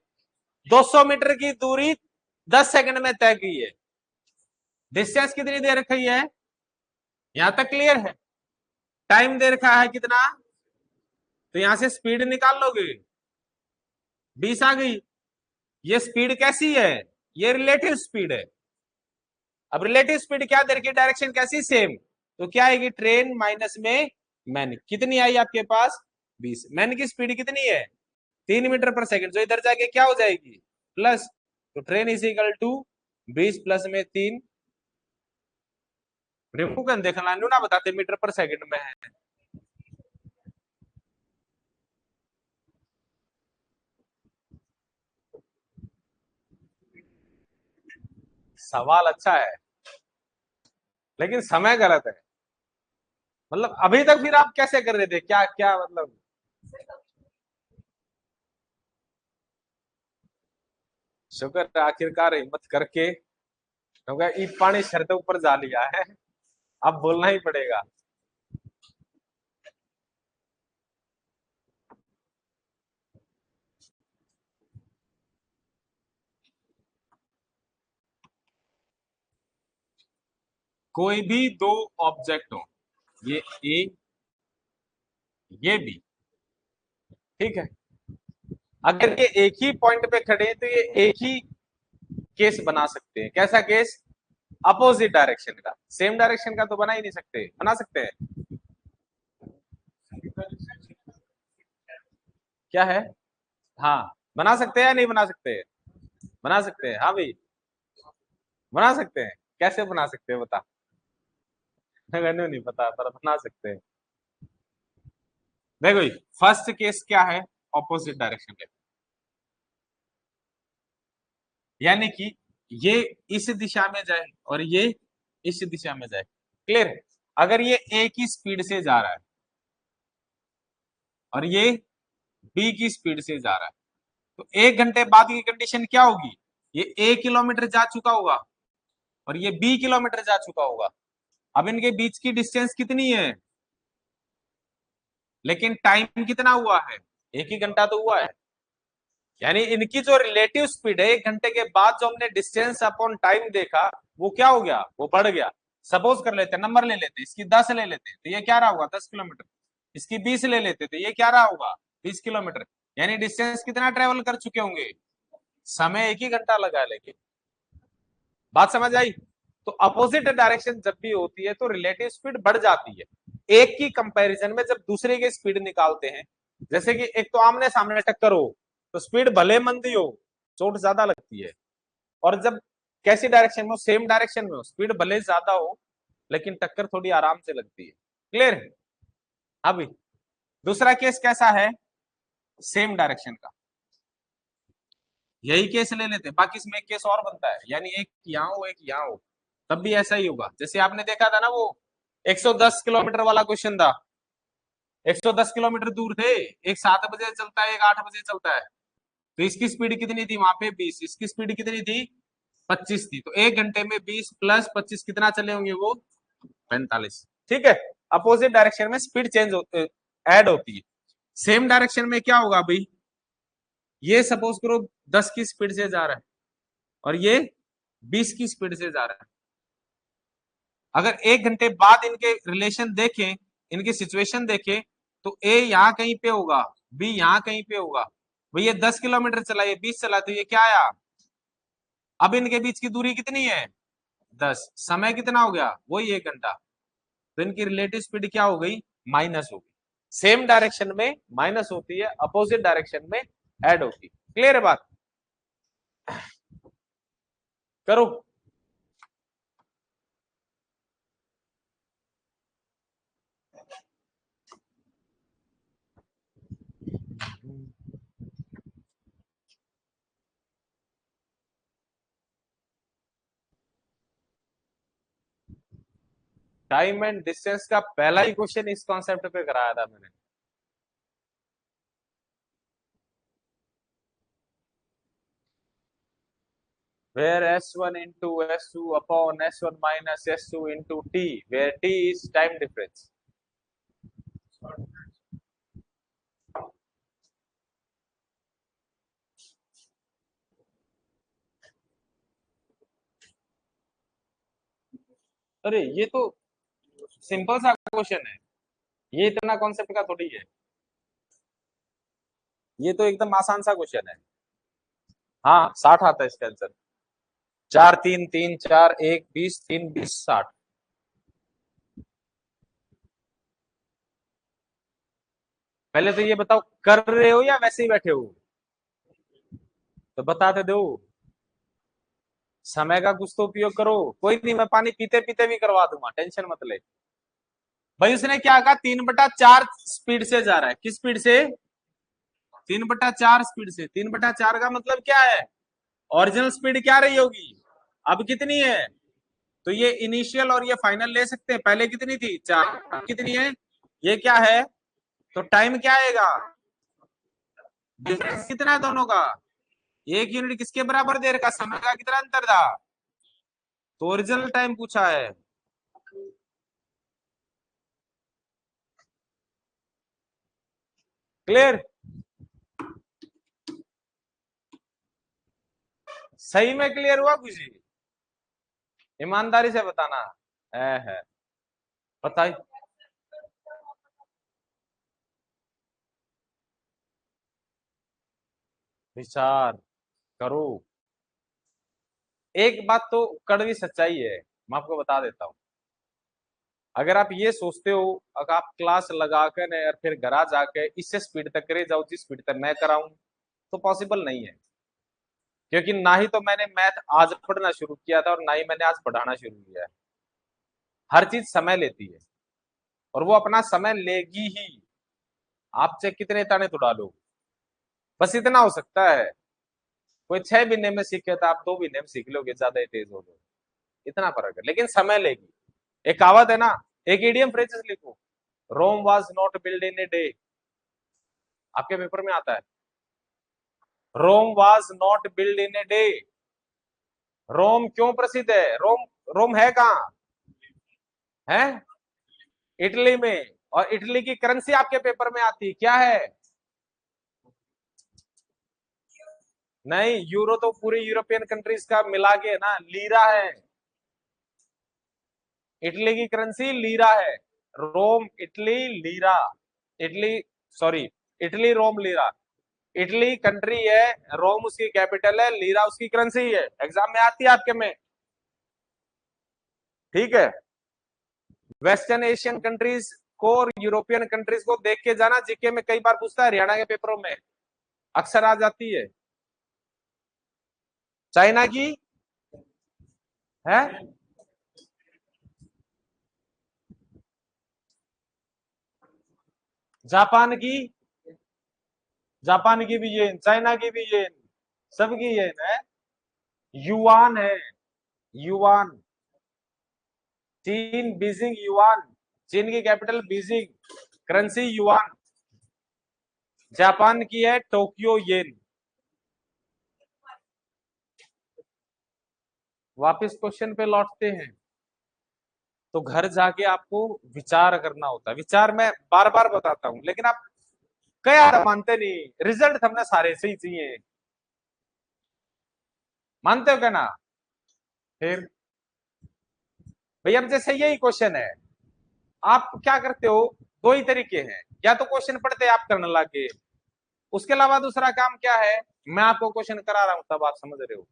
200 मीटर की दूरी 10 सेकंड में तय की है। डिस्टेंस कितनी दे रखी है? यहां तक क्लियर है? टाइम दे रखा है कितना? तो यहां से स्पीड निकाल लोगे, 20 आ गई। ये स्पीड कैसी है? ये रिलेटिव स्पीड है। अब रिलेटिव स्पीड क्या दे रखी है? डायरेक्शन कैसी? सेम। तो क्या आएगी? ट्रेन माइनस में मैन कितनी आई आपके पास? 20। मैन की स्पीड कितनी है? 3 मीटर पर सेकंड, जो इधर जाके क्या हो जाएगी? प्लस। तो train is equal to 20 plus में 3। रिमूव कर देखना ना बताते मीटर पर सेकंड में है। सवाल अच्छा है लेकिन समय गलत है। मतलब अभी तक फिर आप कैसे कर रहे थे, क्या क्या मतलब? शुक्र है आखिरकार हिम्मत करके, क्योंकि ई पानी सर के ऊपर जा लिया है, अब बोलना ही पड़ेगा। कोई भी दो ऑब्जेक्ट हो, ये ए ये बी, ठीक है। अगर ये एक ही पॉइंट पे खड़े हैं तो ये एक ही केस बना सकते हैं। कैसा केस? अपोजिट डायरेक्शन का। सेम डायरेक्शन का तो बना ही नहीं सकते। बना सकते हैं? क्या है? हाँ, बना सकते हैं या नहीं बना सकते? बना सकते हैं, हाँ भाई, बना सकते हैं। कैसे बना सकते हैं बता? मैंने नहीं पता पर बना सकते हैं। देखो, फर्स्ट केस क्या है? ऑपोजिट डायरेक्शन के, यानी कि ये इस दिशा में जाए और ये इस दिशा में जाए। क्लियर है? अगर ये एक ही स्पीड से जा रहा है और ये बी की स्पीड से जा रहा है, तो 1 घंटे बाद की कंडीशन क्या होगी? ये A किलोमीटर जा चुका होगा और ये B किलोमीटर जा चुका होगा। अब इनके बीच की डिस्टेंस कितनी है? लेकिन टाइम कितना हुआ है? 1 ही घंटा तो हुआ है। यानी इनकी जो रिलेटिव स्पीड है 1 घंटे के बाद जो हमने डिस्टेंस अपॉन टाइम देखा, वो क्या हो गया? वो बढ़ गया। सपोज कर लेते, नंबर ले लेते, इसकी 10 ले लेते तो ये क्या रहा होगा? 10 किलोमीटर। इसकी 20 ले लेते तो ये क्या रहा होगा? 20 किलोमीटर। यानी डिस्टेंस कितना ट्रेवल कर चुके होंगे? समय 1 ही घंटा लगा है। लेकिन बात समझ आई? तो अपोजिट डायरेक्शन जब भी होती है तो रिलेटिव स्पीड बढ़ जाती है। एक की कंपैरिजन में जब दूसरे की स्पीड निकालते हैं, जैसे कि एक तो आमने सामने टक्कर हो तो स्पीड भले मंदी हो, चोट ज्यादा लगती है। और जब कैसी डायरेक्शन में हो? सेम डायरेक्शन में हो, स्पीड भले ज्यादा हो लेकिन टक्कर थोड़ी आराम से लगती है। क्लियर है? अभी दूसरा केस कैसा है? सेम डायरेक्शन का। यही केस ले लेते, बाकी इसमें एक केस और बनता है, यानी एक यहाँ हो एक यहाँ हो, तब भी ऐसा ही होगा। जैसे आपने देखा था ना वो 110 किलोमीटर वाला क्वेश्चन था। 110 किलोमीटर दूर थे, एक 7 बजे चलता है, एक 8 बजे चलता है। तो इसकी स्पीड कितनी थी वहां पे? 20। इसकी स्पीड कितनी थी? 25 थी। तो 1 घंटे में 20 प्लस 25 कितना चले होंगे वो? 45। ठीक है। अपोजिट डायरेक्शन में स्पीड चेंज ऐड होती है। सेम डायरेक्शन में क्या होगा भाई? ये सपोज करो 10 की स्पीड से जा रहा है और ये 20 की स्पीड से जा रहा है। अगर 1 घंटे बाद इनके रिलेशन देखें, इनकी सिचुएशन देखें, तो ए यहाँ कहीं पे होगा, बी यहाँ कहीं पे होगा। भाई ये 10 किलोमीटर चला, ये 20 चला, तो ये क्या आया? अब इनके बीच की दूरी कितनी है? 10। समय कितना हो गया? वही 1 घंटा। तो इनकी रिलेटिव स्पीड क्या हो गई? माइनस हो गई। सेम डायरेक्शन में माइनस होती है, अपोजिट डायरेक्शन में ऐड होती है। क्लियर है बात? करो। टाइम एंड डिस्टेंस का पहला ही क्वेश्चन इस कॉन्सेप्ट पे कराया था मैंने। where S1 into S2 upon S1 minus S2 into T, where T is time difference. अरे ये तो सिंपल सा क्वेश्चन है, ये इतना कॉन्सेप्ट का थोड़ी है, ये तो एकदम आसान सा क्वेश्चन है। हाँ, 60 आता है इसका आंसर। 4 3 3 4 1 20 3 20 60। पहले तो ये बताओ, कर रहे हो या वैसे ही बैठे हो? तो बताते दो। समय का कुछ तो उपयोग करो। कोई नहीं, मैं पानी पीते पीते भी करवा दूंगा, टेंशन मत ले। भाई उसने क्या कहा? 3/4 स्पीड से जा रहा है। किस स्पीड से? 3/4 स्पीड से। 3/4 का मतलब क्या है? ओरिजिनल स्पीड क्या रही होगी? अब कितनी है? तो ये इनिशियल और ये फाइनल ले सकते हैं। पहले कितनी थी? 4, अब कितनी है? ये क्या है? तो टाइम क्या आएगा? डिफरेंस कितना है दोनों का? 1 यूनिट किसके बराबर दे रखा? समय का कितना अंतर था? तो ओरिजिनल टाइम पूछा है। क्लियर? सही में क्लियर हुआ कुछ? ईमानदारी से बताना है बताइए। विचार करो। एक बात तो कड़वी सच्चाई है, मैं आपको बता देता हूं। अगर आप ये सोचते हो अगर आप क्लास लगाकर और फिर घर आ जाके इससे स्पीड तक करे जाओ जिस स्पीड तक मैं कराऊं, तो पॉसिबल नहीं है। क्योंकि ना ही तो मैंने मैथ आज पढ़ना शुरू किया था और ना ही मैंने आज पढ़ाना शुरू किया है। हर चीज समय लेती है और वो अपना समय लेगी ही। आप चाहे कितने ताने तो डालो, बस इतना हो सकता है। कोई 6 महीने में सीखे तो आप 2 महीने में सीख लोगे, ज्यादा ही तेज हो गए। इतना फर्क है, लेकिन समय लेगी। एक कहावत है ना, एक इडियम फ्रेजेस लिखो। Rome was not build in a day. आपके पेपर में आता है। Rome was not build in a day. Rome क्यों प्रसिद्ध है? रोम, रोम है कहाँ? है इटली में। और इटली की करेंसी आपके पेपर में आती क्या है? नहीं, यूरो तो पूरी यूरोपियन कंट्रीज का मिला के ना, लीरा है। इटली की करेंसी लीरा है। Rome Italy lira. Italy, sorry, Italy Rome lira. Italy country है, रोम उसकी कैपिटल है, लीरा उसकी करेंसी है। एग्जाम में आती है आपके में। ठीक है। वेस्टर्न एशियन कंट्रीज को और यूरोपियन कंट्रीज को देख के जाना, जीके में कई बार पूछता है, हरियाणा के पेपरों में अक्सर आ जाती है। चाइना की है, जापान की, जापान की भी येन, चाइना की भी येन, सबकी येन है। युआन है, युआन। चीन बीजिंग युआन। चीन की capital Beijing, currency yuan. Japan की है टोक्यो येन। वापस क्वेश्चन पे लौटते हैं। तो घर जाके आपको विचार करना होता है। विचार मैं बार बार बताता हूं, लेकिन आप क्या मानते नहीं। रिजल्ट हमने सारे सही चाहिए, मानते हो क्या ना? फिर भैया अब जैसे यही क्वेश्चन है, आप क्या करते हो? दो ही तरीके हैं, या तो क्वेश्चन पढ़ते आप करने लगे, उसके अलावा दूसरा काम क्या है? मैं आपको क्वेश्चन करा रहा हूं तब आप समझ रहे हो।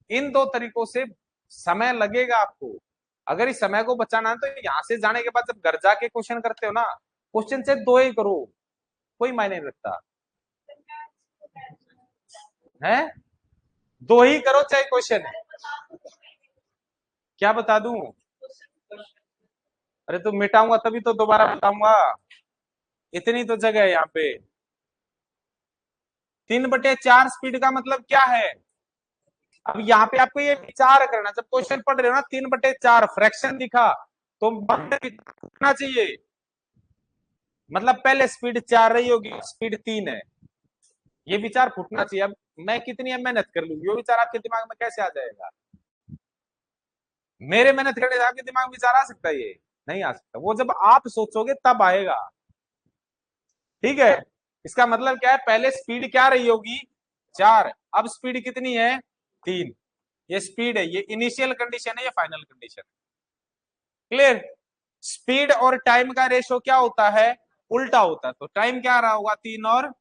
इन दो तरीकों से समय लगेगा आपको। अगर इस समय को बचाना है तो यहां से जाने के बाद जब घर जाके क्वेश्चन करते हो ना, क्वेश्चन से दो ही करो, कोई मायने नहीं रखता है। दो ही करो चाहे क्वेश्चन है। क्या बता दूं? अरे तो मिटाऊंगा तभी तो दोबारा बताऊंगा। इतनी तो जगह है यहाँ पे। 3/4 स्पीड का मतलब क्या है? अब यहाँ पे आपको ये विचार करना, जब क्वेश्चन पढ़ रहे हो ना, 3/4 फ्रैक्शन दिखा तो कितना चाहिए? मतलब पहले स्पीड 4 रही होगी, स्पीड 3 है। ये विचार फूटना चाहिए। अब मैं कितनी मेहनत कर लूंगी, वो विचार आपके दिमाग में कैसे आ जाएगा? मेरे मेहनत करने से आपके दिमाग में विचार आ सकता है? ये नहीं आ सकता। वो जब आप सोचोगे तब आएगा। ठीक है। इसका मतलब क्या है? पहले स्पीड क्या रही होगी? 4, अब स्पीड कितनी है? 3। ये स्पीड है, ये इनिशियल कंडीशन है, ये फाइनल कंडीशन है। क्लियर? स्पीड और टाइम का रेशो क्या होता है? उल्टा होता है। तो टाइम क्या रहा होगा? 3 और,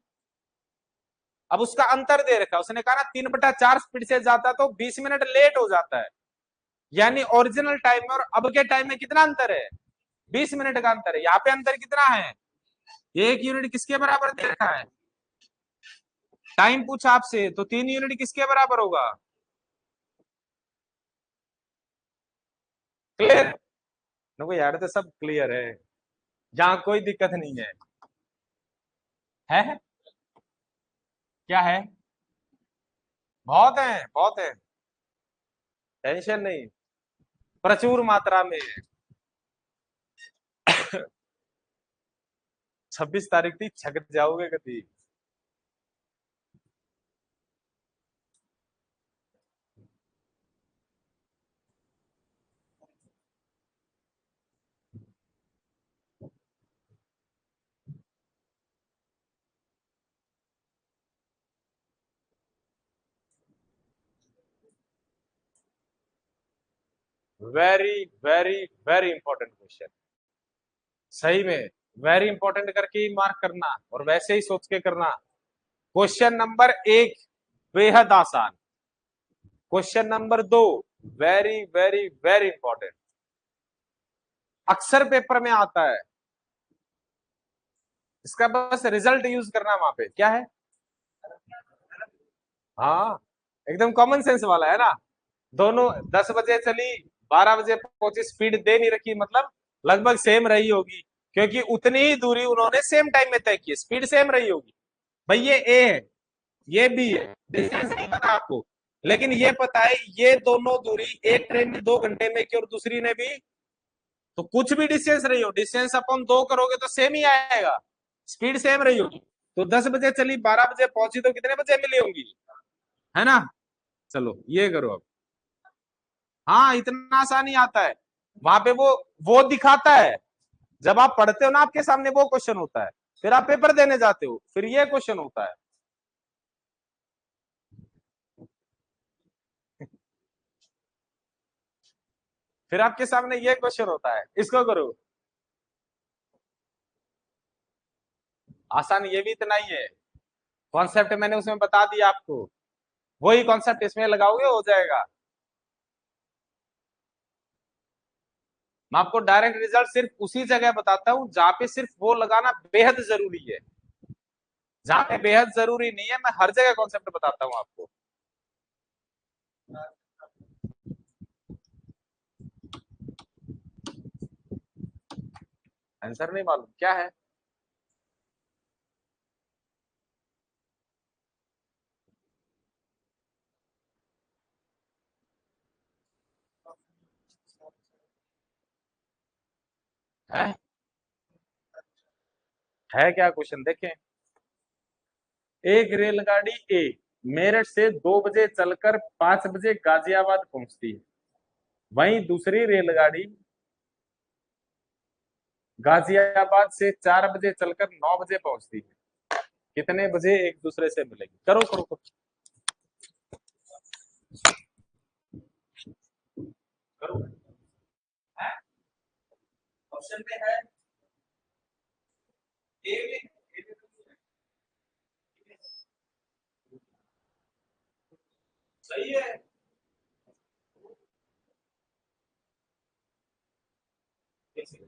अब उसका अंतर दे रखा है। उसने कहा ना 3/4 स्पीड से जाता तो 20 मिनट लेट हो जाता है। यानी ओरिजिनल टाइम में और अब के टाइम में कितना अंतर है? 20 मिनट का अंतर है। यहाँ पे अंतर कितना है? 1 यूनिट किसके बराबर दे रखा है? टाइम पूछा आपसे तो 3 यूनिट किसके बराबर होगा? क्लियर? देखो यार, तो सब क्लियर है, यहाँ कोई दिक्कत नहीं है। है क्या है? बहुत है, बहुत है। टेंशन नहीं, प्रचुर मात्रा में है। 26 तारीख थी, छक जाओगे कभी। Very very very important question, सही में वेरी इंपॉर्टेंट करके ही मार्क करना और वैसे ही सोच के करना। क्वेश्चन नंबर 1 बेहद आसान, question number 2 very very very important, अक्सर पेपर में आता है, इसका बस रिजल्ट यूज करना वहां पे क्या है। हाँ, एकदम कॉमन सेंस वाला है ना। दोनों 10 बजे चली, 12 बजे पहुंची, स्पीड दे नहीं रखी, मतलब लगभग सेम रही होगी, क्योंकि उतनी ही दूरी उन्होंने सेम टाइम में तय की, स्पीड सेम रही होगी। भाई ये ए है, ये बी है, डिस्टेंस नहीं पता आपको, लेकिन ये पता है ये दोनों दूरी एक ट्रेन ने 2 घंटे में की और दूसरी ने भी, तो कुछ भी डिस्टेंस रही हो, डिस्टेंस अपन 2 करोगे तो सेम ही आएगा, स्पीड सेम रही होगी। तो 10 बजे चली, 12 बजे पहुंची, तो कितने बजे मिली होंगी, है ना। चलो ये करो अब। हाँ, इतना आसान ही आता है, वहां पे वो दिखाता है, जब आप पढ़ते हो ना आपके सामने वो क्वेश्चन होता है, फिर आप पेपर देने जाते हो, फिर ये क्वेश्चन होता है। फिर आपके सामने ये क्वेश्चन होता है, इसको करो। आसान ये भी इतना ही है, कॉन्सेप्ट मैंने उसमें बता दिया आपको, वही कॉन्सेप्ट इसमें लगाओगे हो जाएगा। मैं आपको डायरेक्ट रिजल्ट सिर्फ उसी जगह बताता हूं जहां पे सिर्फ वो लगाना बेहद जरूरी है, जहां पे बेहद जरूरी नहीं है मैं हर जगह कॉन्सेप्ट बताता हूं आपको। आंसर नहीं मालूम क्या है। है क्या क्वेश्चन देखें। एक रेलगाड़ी ए मेरठ से 2 बजे चलकर 5 बजे गाजियाबाद पहुंचती है, वहीं दूसरी रेलगाड़ी गाजियाबाद से 4 बजे चलकर 9 बजे पहुंचती है, कितने बजे एक दूसरे से मिलेगी। करो करो करो करो। ऑप्शन में है ए में, सही है। कैसे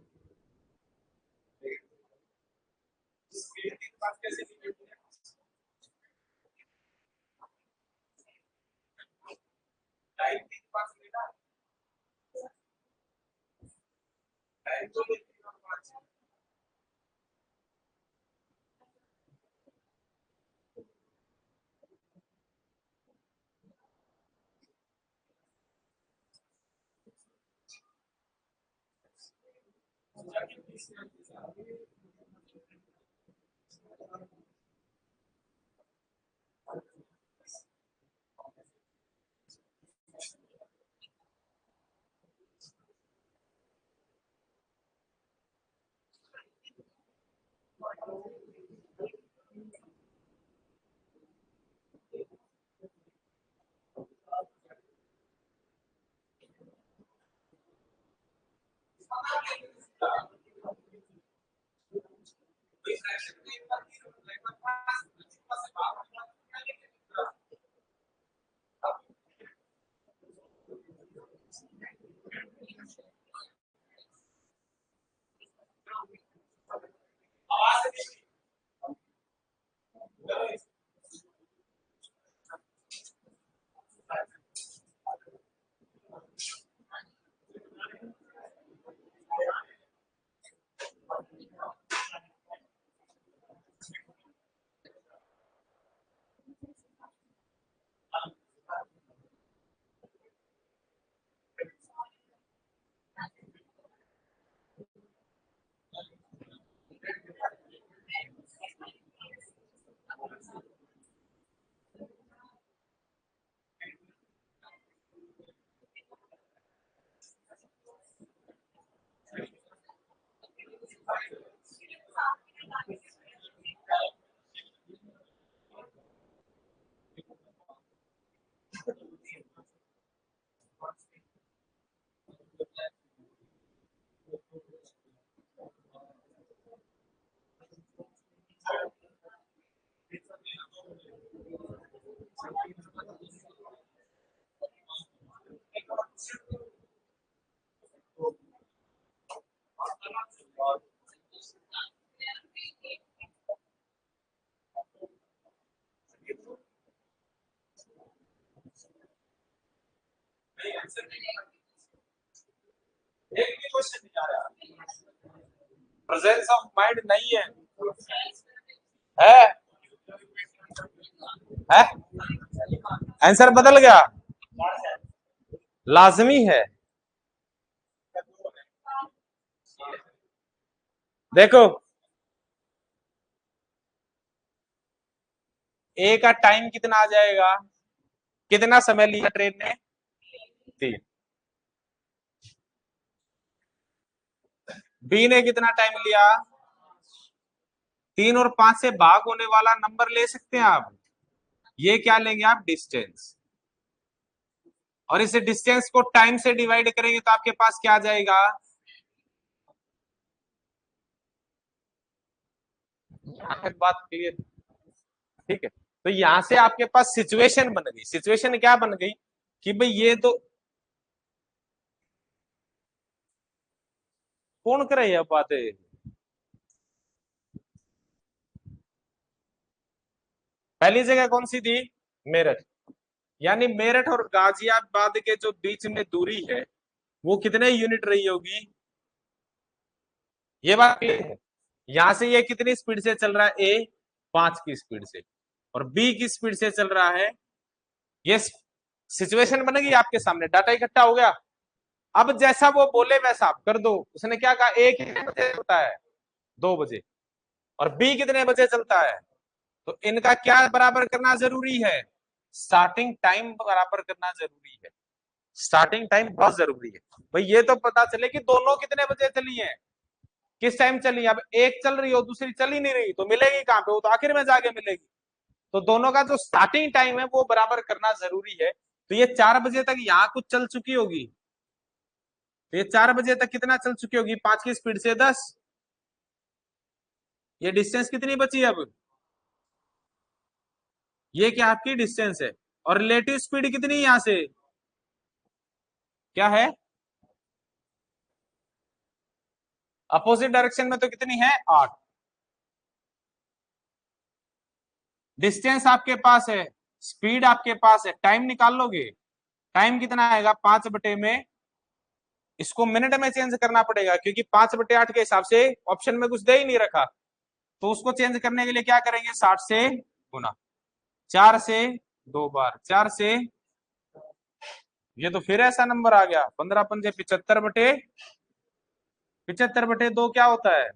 टाइम 3 5 मिनट, टाइम तो प्रेजेंस ऑफ माइंड नहीं है, है? है? आंसर बदल गया, लाजमी है। देखो, ए का टाइम कितना आ जाएगा, कितना समय लिया ट्रेन ने, 3। बी ने कितना टाइम लिया, 3 और 5 से भाग होने वाला नंबर ले सकते हैं आप, ये क्या लेंगे आप, डिस्टेंस, और इस डिस्टेंस को टाइम से डिवाइड करेंगे तो आपके पास क्या आ जाएगा, बात क्लियर, ठीक है। तो यहां से आपके पास सिचुएशन बन गई, सिचुएशन क्या बन गई कि भाई ये तो कौन करे ये बातें, पहली जगह कौन सी थी, मेरठ, यानी मेरठ और गाजियाबाद के जो बीच में दूरी है वो कितने यूनिट रही होगी, ये बात क्लियर है। यहां से ये कितनी स्पीड से चल रहा है, ए 5 की स्पीड से, और बी की स्पीड से चल रहा है, ये सिचुएशन बनेगी आपके सामने, डाटा इकट्ठा हो गया। अब जैसा वो बोले वैसा आप कर दो, उसने क्या कहा, ए कितने बजे चलता है, 2 बजे, और बी कितने बजे चलता है, तो इनका क्या बराबर करना जरूरी है, स्टार्टिंग टाइम बराबर करना जरूरी है, स्टार्टिंग टाइम बहुत जरूरी है। भाई ये तो पता चले कि दोनों कितने बजे चली है, किस टाइम चली, अब एक चल रही हो दूसरी चल ही नहीं रही तो मिलेगी कहां पे, वो तो आखिर में जाके मिलेगी। तो दोनों का जो स्टार्टिंग टाइम है वो बराबर करना जरूरी है। तो ये 4 बजे तक यहाँ कुछ चल चुकी होगी, तो ये 4 बजे तक कितना चल चुकी होगी, 5 की स्पीड से 10, ये डिस्टेंस कितनी बची अब, ये क्या आपकी डिस्टेंस है, और रिलेटिव स्पीड कितनी यहां से, क्या है, अपोजिट डायरेक्शन में तो कितनी है, 8। डिस्टेंस आपके पास है, स्पीड आपके पास है, टाइम निकाल लोगे, टाइम कितना आएगा, 5/में, इसको मिनट में चेंज करना पड़ेगा क्योंकि 5/8 के हिसाब से ऑप्शन में कुछ दे ही नहीं रखा, तो उसको चेंज करने के लिए क्या करेंगे, 60 से गुना, 4 से 2 बार, 4 से, ये तो फिर ऐसा नंबर आ गया, 15×5 75/2 क्या होता है,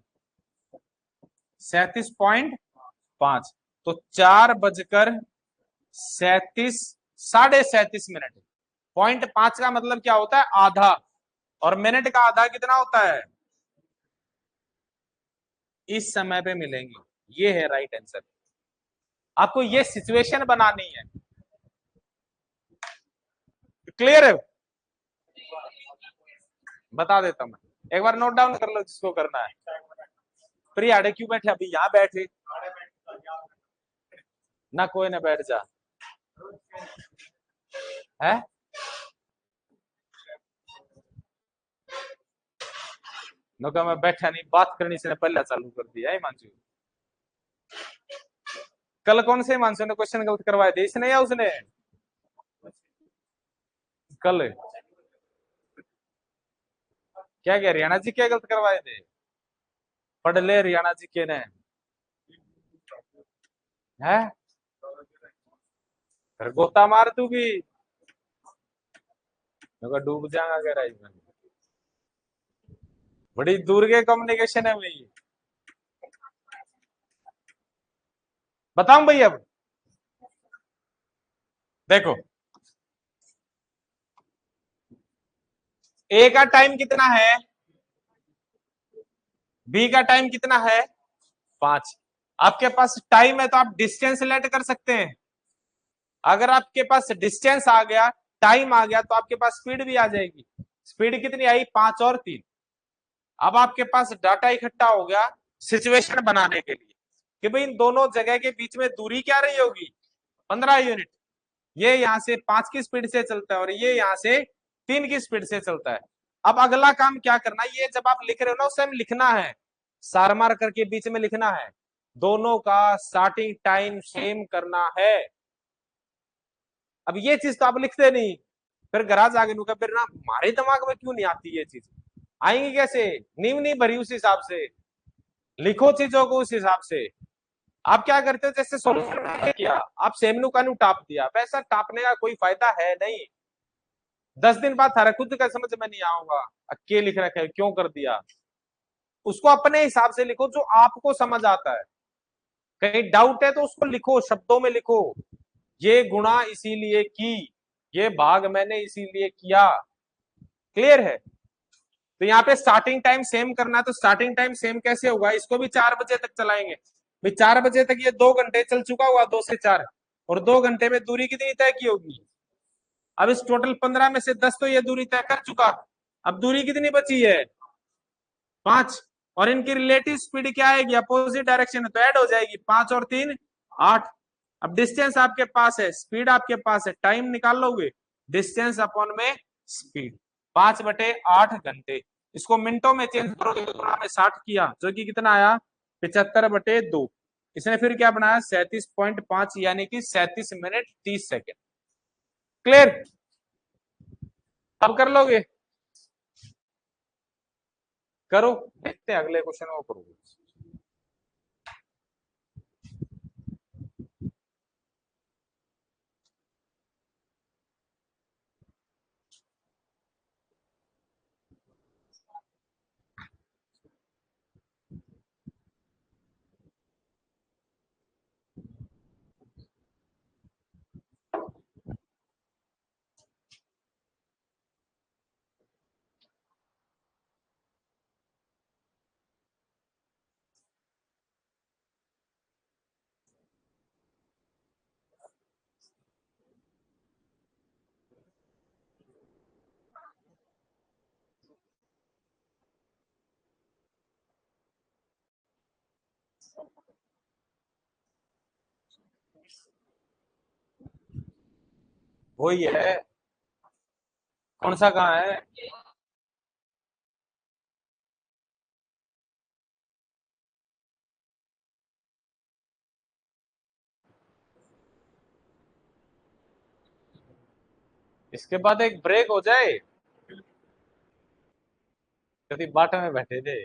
37.5, तो 4:37, 37.5 मिनट, 0.5 का मतलब क्या होता है, आधा, और मिनट का आधा कितना होता है, इस समय पे मिलेंगे, ये है राइट आंसर। आपको ये सिचुएशन बनानी है, क्लियर है, बता देता हूं मैं, एक बार नोट डाउन कर लो जिसको करना है। प्रिया आड़े क्यों बैठे, अभी यहाँ बैठे ना, कोई ना बैठ जा, है नौका मैं बैठा नहीं, बात करनी से पहले चालू कर दिया है मांझू। कल कौन से मानसू ने क्वेश्चन गलत करवाए थे, इसने या उसने, कल क्या क्या हरियाणा जी क्या गलत करवाए थे, पढ़ ले हरियाणा जी के ने, है फिर गोता मार तू भी, डूब जाएगा कह रहा है, बड़ी दूर के कम्युनिकेशन है भाई, बताऊं भाई, अब देखो, ए का टाइम कितना है, बी का टाइम कितना है, 5, आपके पास टाइम है तो आप डिस्टेंस लेट कर सकते हैं, अगर आपके पास डिस्टेंस आ गया, टाइम आ गया, तो आपके पास स्पीड भी आ जाएगी, स्पीड कितनी आई, 5 और 3। अब आपके पास डाटा इकट्ठा हो गया सिचुएशन बनाने के लिए कि भाई इन दोनों जगह के बीच में दूरी क्या रही होगी, 15 यूनिट, ये यहाँ से 5 की स्पीड से चलता है और ये यहाँ से 3 की स्पीड से चलता है। अब अगला काम क्या करना है, ये जब आप लिख रहे हो ना उस टाइम लिखना है, सार मार करके बीच में लिखना है, दोनों का स्टार्टिंग टाइम सेम करना है। अब ये चीज तो आप लिखते नहीं, फिर गराज आगे नुका फिर ना हमारे दिमाग में क्यों नहीं आती ये चीज, आएंगी कैसे, नींव नहीं भरी उस हिसाब से, लिखो चीजों को उस हिसाब से। आप क्या करते हो, जैसे सॉल्यूशन में किया आप सेम नु का नु टाप दिया, वैसा टापने का कोई फायदा है नहीं। 10 दिन बाद थारा खुद का समझ में नहीं आऊंगा के लिख रखा है क्यों कर दिया, उसको अपने हिसाब से लिखो जो आपको समझ आता है। कहीं डाउट है तो उसको लिखो, शब्दों में लिखो, ये गुणा इसीलिए की, ये भाग मैंने इसीलिए किया। क्लियर है। तो यहाँ पे स्टार्टिंग टाइम सेम करना है, तो स्टार्टिंग टाइम सेम कैसे होगा, इसको भी 4 बजे तक चलाएंगे भाई, 4 बजे तक ये 2 घंटे चल चुका हुआ, 2 से 4, और 2 घंटे में दूरी कितनी तय की होगी, अब इस टोटल 15 में से 10 तो ये दूरी तय कर चुका, अब दूरी कितनी बची है 5, और इनकी रिलेटिव स्पीड क्या आएगी, अपोजिट डायरेक्शन है तो ऐड हो जाएगी, 5 और 3 8। अब डिस्टेंस आपके पास है, स्पीड आपके पास है, टाइम निकाल लोगे, डिस्टेंस अपॉन में स्पीड, 5/8 घंटे। इसको मिनटों में चेंज करोगे तो में 60 किया जो कि कितना आया 75/2। इसने फिर क्या बनाया 37.5 यानी कि 37 मिनट 30 सेकेंड। क्लियर, अब कर लोगे, करो, देखते हैं अगले क्वेश्चन को करोगे। वही है, कौन सा कहाँ है, इसके बाद एक ब्रेक हो जाए, कभी बाट में बैठे थे।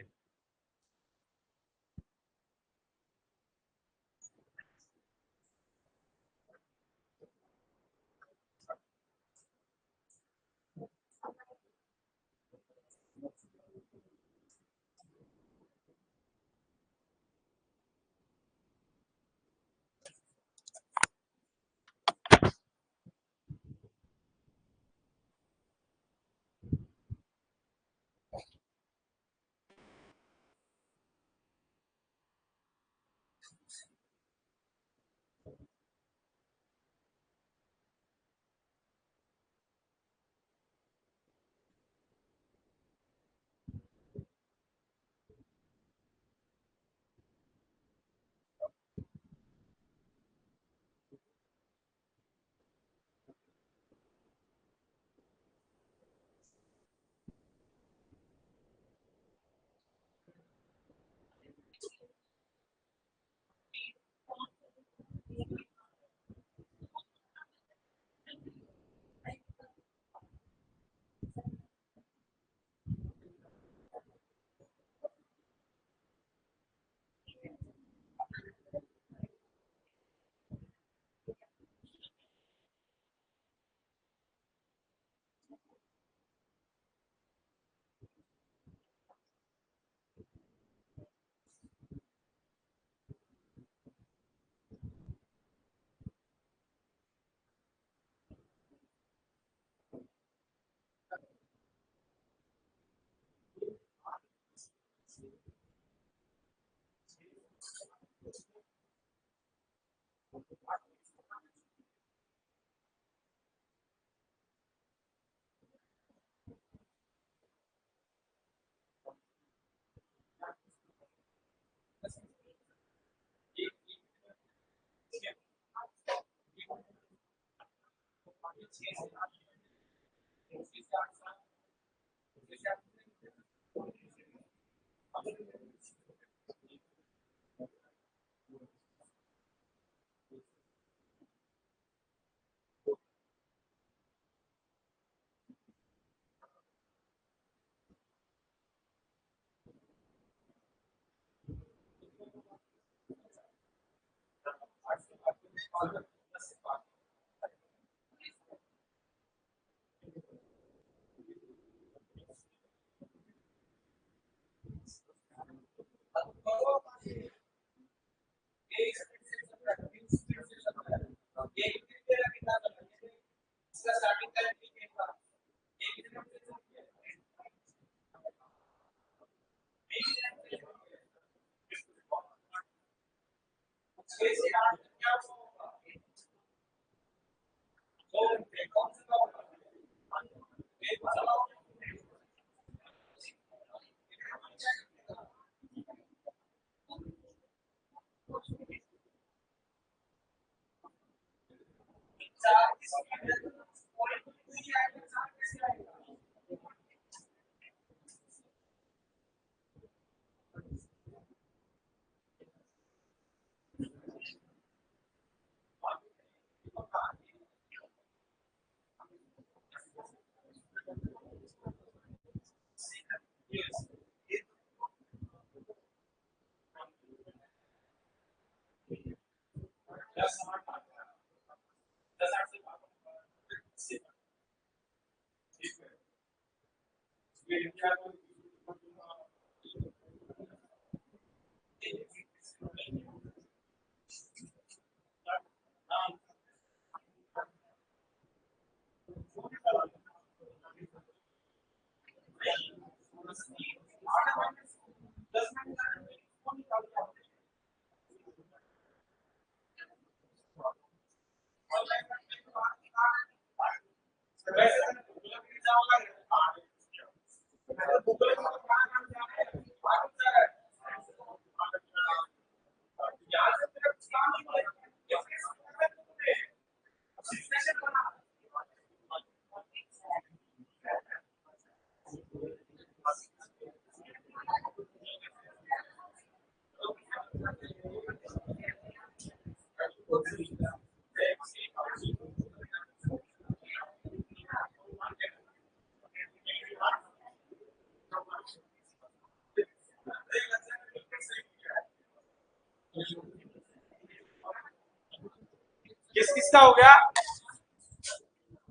किस किसका हो गया?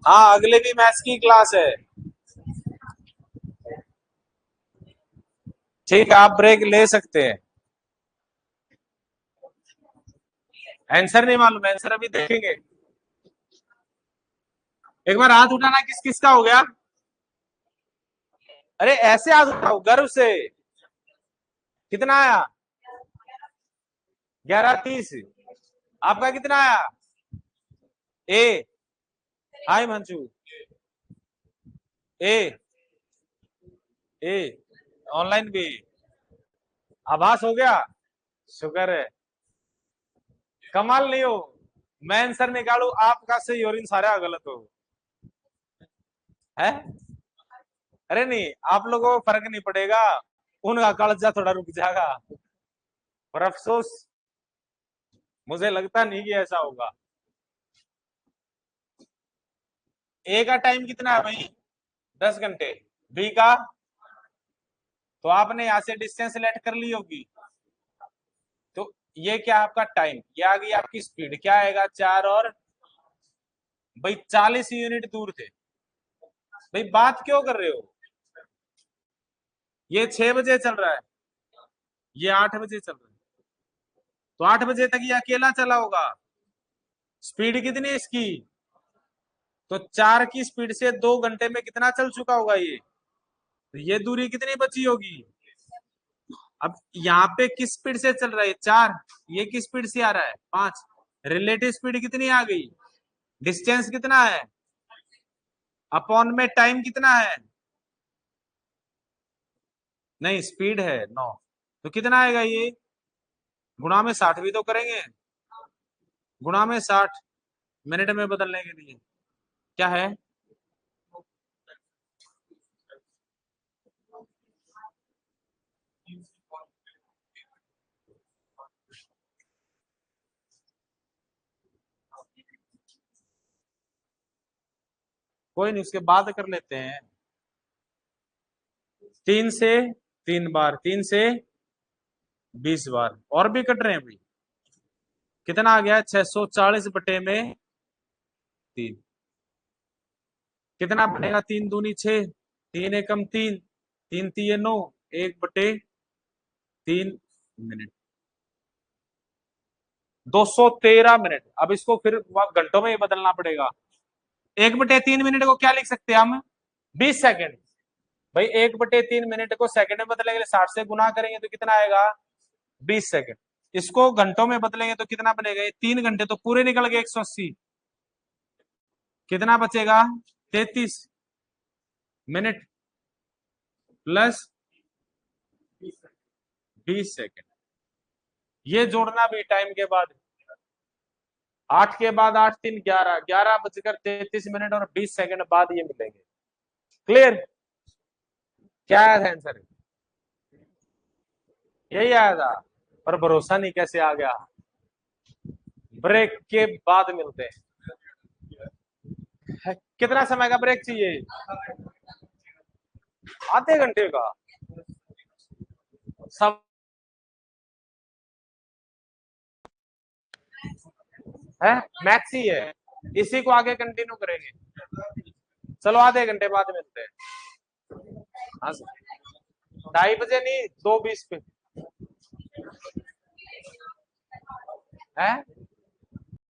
हाँ, अगले भी मैथ्स की क्लास है। ठीक है, आप ब्रेक ले सकते हैं। आंसर नहीं मालूम, आंसर अभी देखेंगे। एक बार हाथ उठाना, किस किसका हो गया? अरे ऐसे हाथ उठाओ गर्व से। कितना आया? 11:30। आपका कितना आया? ए। हाय मंजू। ए। ए। ऑनलाइन भी आभास हो गया। शुक्र है। कमाल नहीं हो, मैं आंसर निकालू आपका सही और इन सारा गलत हो है। अरे नहीं, आप लोगों को फर्क नहीं पड़ेगा, उनका कालजा थोड़ा रुक जाएगा। पर अफसोस, मुझे लगता नहीं कि ऐसा होगा। ए का टाइम कितना है भाई? 10 घंटे। बी का? तो आपने यहां से डिस्टेंस लेट कर ली होगी। तो ये क्या आपका टाइम, ये आ गई आपकी स्पीड, क्या आएगा? 4 और भाई 40 यूनिट दूर थे। भाई बात क्यों कर रहे हो? ये 6 बजे चल रहा है, ये 8 बजे चल रहा है, तो 8 बजे तक ये अकेला चला होगा। स्पीड कितनी है इसकी? तो 4 की स्पीड से 2 घंटे में कितना चल चुका होगा ये? तो ये दूरी कितनी बची होगी? अब यहाँ पे किस स्पीड से चल रहा है? 4। ये किस स्पीड से आ रहा है? 5। रिलेटिव स्पीड कितनी आ गई? डिस्टेंस कितना है? अपॉन में टाइम कितना है? नहीं, स्पीड है 9। तो कितना आएगा ये? गुणा में 60 भी तो करेंगे। गुणा में 60, मिनट में बदलने के लिए क्या है? कोई नहीं, उसके बाद कर लेते हैं। 3 से 3 बार, 3 से 20 बार, और भी कट रहे हैं भाई। कितना आ गया? 640 बटे में 3। कितना बनेगा? 3 दूनी 6, 3 एकम 3, 3 तीन 9, 1/3 मिनट। 213 मिनट। अब इसको फिर घंटों में ही बदलना पड़ेगा। 1/3 मिनट को क्या लिख सकते हैं हम? 20 सेकेंड। भाई 1/3 मिनट को सेकंड में बदलेंगे, 60 से गुना करेंगे तो कितना आएगा? 20 सेकेंड। इसको घंटों में बदलेंगे तो कितना बनेगा? ये 3 घंटे तो पूरे निकल गए। 180। कितना बचेगा? 33 मिनट प्लस 20 सेकेंड। ये जोड़ना भी टाइम के बाद। 8 के बाद 8 3 11, 11 बजकर 33 मिनट और 20 सेकेंड बाद ये मिलेंगे। क्लियर? क्या आया था आंसर? यही आया था, पर भरोसा नहीं कैसे आ गया। ब्रेक के बाद मिलते हैं। कितना समय का ब्रेक चाहिए? आधे घंटे का। सब है, मैथ्स ही है। इसी को आगे कंटिन्यू करेंगे। चलो आधे घंटे बाद मिलते हैं। हाँ, 2:30 नहीं, 2:20 पे है।